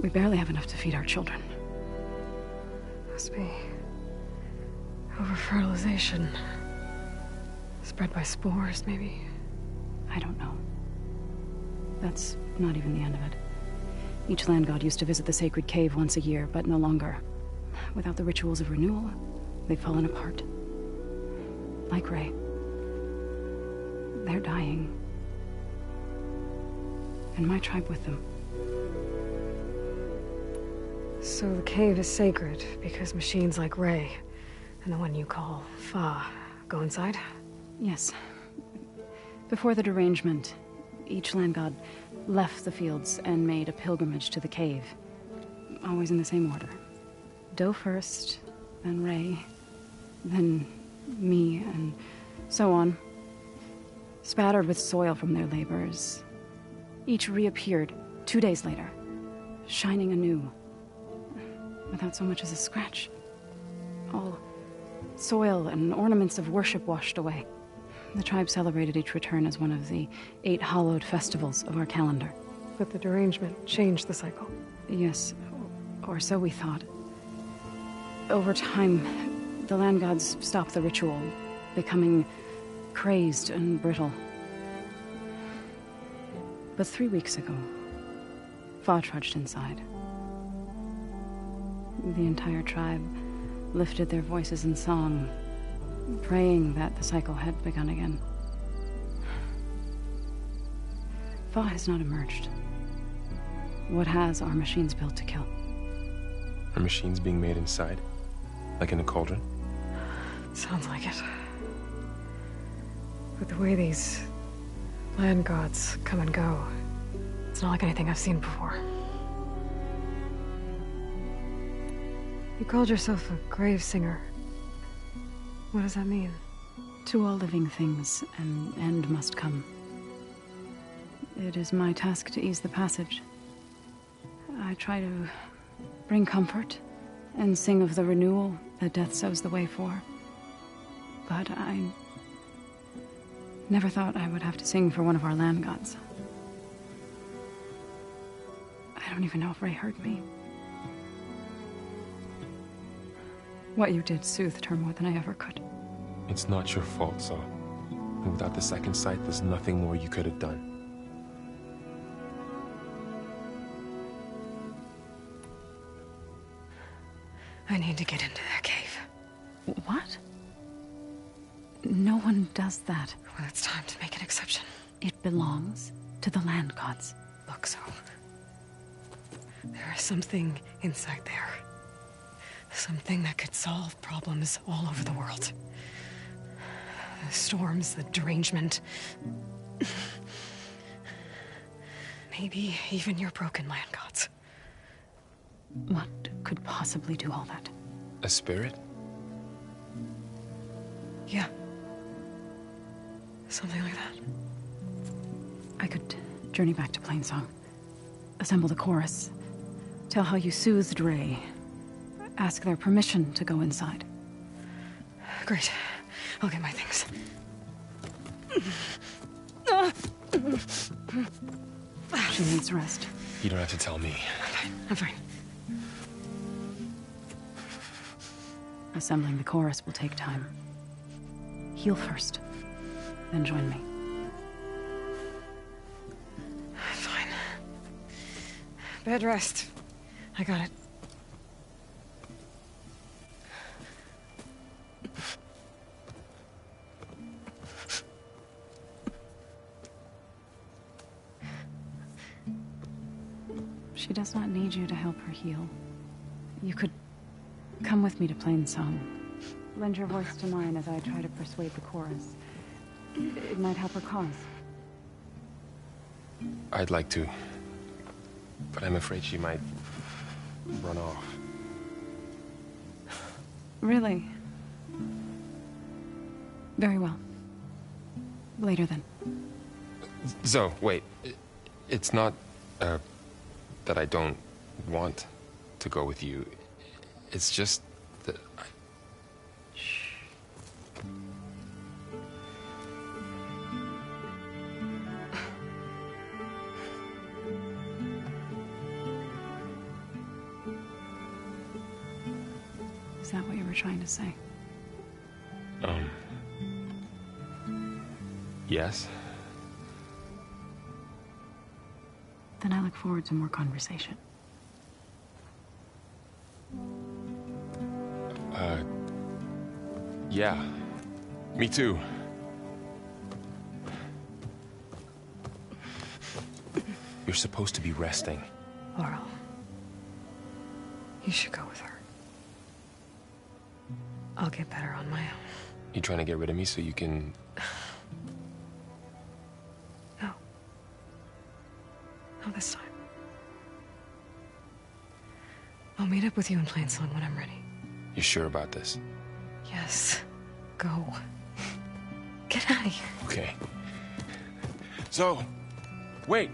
barely have enough to feed our children. Must be over-fertilization. Spread by spores, maybe? I don't know. That's not even the end of it. Each land god used to visit the sacred cave once a year, but no longer. Without the rituals of renewal, they've fallen apart. Like Ray. They're dying. And my tribe with them. So the cave is sacred because machines like Ray and the one you call Fa go inside? Yes. Before the derangement, each land god left the fields and made a pilgrimage to the cave. Always in the same order. Doe first, then Ray, then me, and so on. Spattered with soil from their labors. Each reappeared 2 days later, shining anew. Without so much as a scratch. All soil and ornaments of worship washed away. The tribe celebrated each return as one of the 8 hallowed festivals of our calendar. But the derangement changed the cycle. Yes, or so we thought. Over time, the land gods stopped the ritual, becoming crazed and brittle. But 3 weeks ago, Fa trudged inside. The entire tribe lifted their voices in song, praying that the cycle had begun again. Fa has not emerged. What has are machines built to kill? Are machines being made inside? Like in a cauldron? Sounds like it. But the way these land gods come and go, it's not like anything I've seen before. You called yourself a grave singer. What does that mean? To all living things, an end must come. It is my task to ease the passage. I try to bring comfort and sing of the renewal that death sows the way for. But I never thought I would have to sing for one of our land gods. I don't even know if Ray heard me. What you did soothed her more than I ever could. It's not your fault, Saw. And without the second sight, there's nothing more you could have done. I need to get into that cave. What? No one does that. Well, it's time to make an exception. It belongs to the land gods. Look, so there is something inside there. Something that could solve problems all over the world. The storms, the derangement. Maybe even your broken land gods. What could possibly do all that? A spirit? Yeah. Something like that. I could journey back to Plainsong. Assemble the chorus. Tell how you soothed Ray. Ask their permission to go inside. Great. I'll get my things. She needs rest. You don't have to tell me. I'm fine. Assembling the chorus will take time. Heal first, then join me. Fine. Bed rest. I got it. She does not need you to help her heal. You could come with me to Plainsong. Lend your voice to mine as I try to persuade the chorus. It might help her cause. I'd like to. But I'm afraid she might run off. Really? Very well. Later then. Zoe, wait. It's not, that I don't want to go with you. It's just that I... Shh. Is that what you were trying to say? Yes? Then I look forward to more conversation. Yeah. Me too. You're supposed to be resting. Laurel, you should go with her. I'll get better on my own. You trying to get rid of me so you can... No. Not this time. I'll meet up with you in Plainsong when I'm ready. You sure about this? Yes. Go. Get out of here. Okay. So, wait.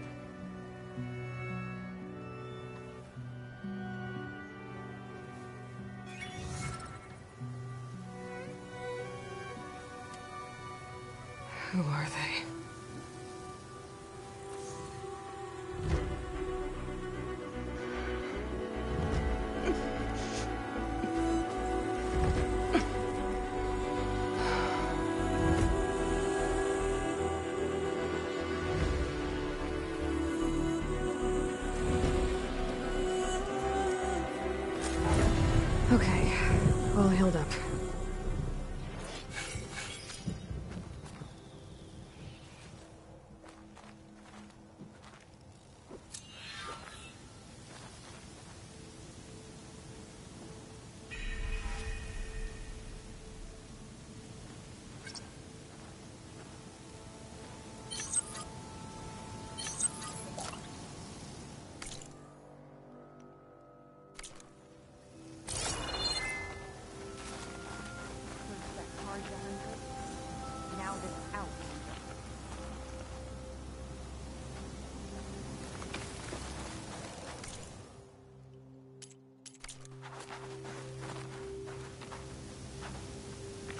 Who are they? Okay, all healed up.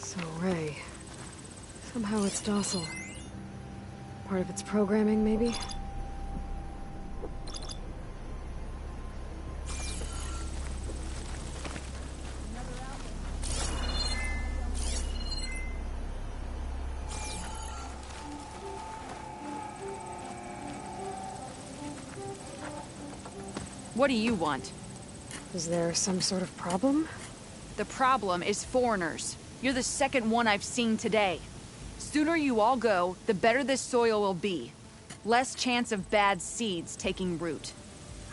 So, Ray. Somehow it's docile. Part of its programming, maybe? What do you want? Is there some sort of problem? The problem is foreigners. You're the second one I've seen today. Sooner you all go, the better this soil will be. Less chance of bad seeds taking root.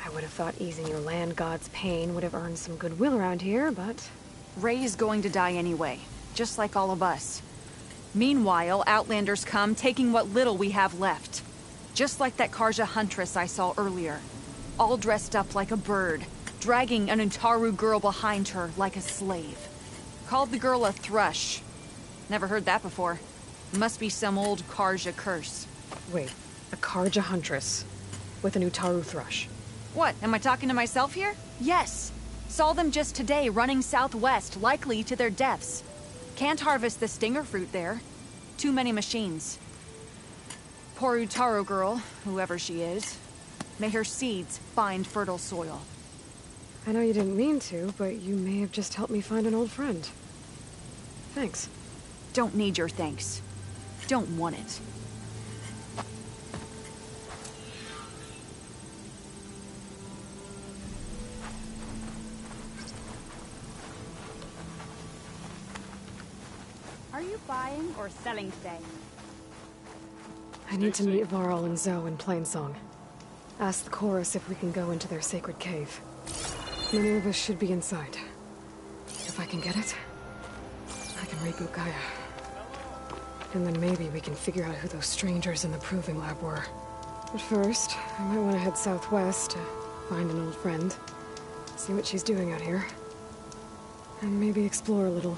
I would have thought easing your land god's pain would have earned some goodwill around here, but... Ray is going to die anyway, just like all of us. Meanwhile, Outlanders come, taking what little we have left. Just like that Karja huntress I saw earlier. All dressed up like a bird, dragging an Utaru girl behind her like a slave. Called the girl a thrush. Never heard that before. Must be some old Karja curse. Wait, a Karja huntress with an Utaru thrush. What, am I talking to myself here? Yes. Saw them just today running southwest, likely to their deaths. Can't harvest the stinger fruit there. Too many machines. Poor Utaro girl, whoever she is. May her seeds find fertile soil. I know you didn't mean to, but you may have just helped me find an old friend. Thanks. Don't need your thanks. Don't want it. Are you buying or selling today? I need to meet Varl and Zoe in Plainsong. Ask the chorus if we can go into their sacred cave. Many of us should be inside. If I can get it, I can reboot Gaia. And then maybe we can figure out who those strangers in the proving lab were. But first, I might want to head southwest to find an old friend. See what she's doing out here. And maybe explore a little.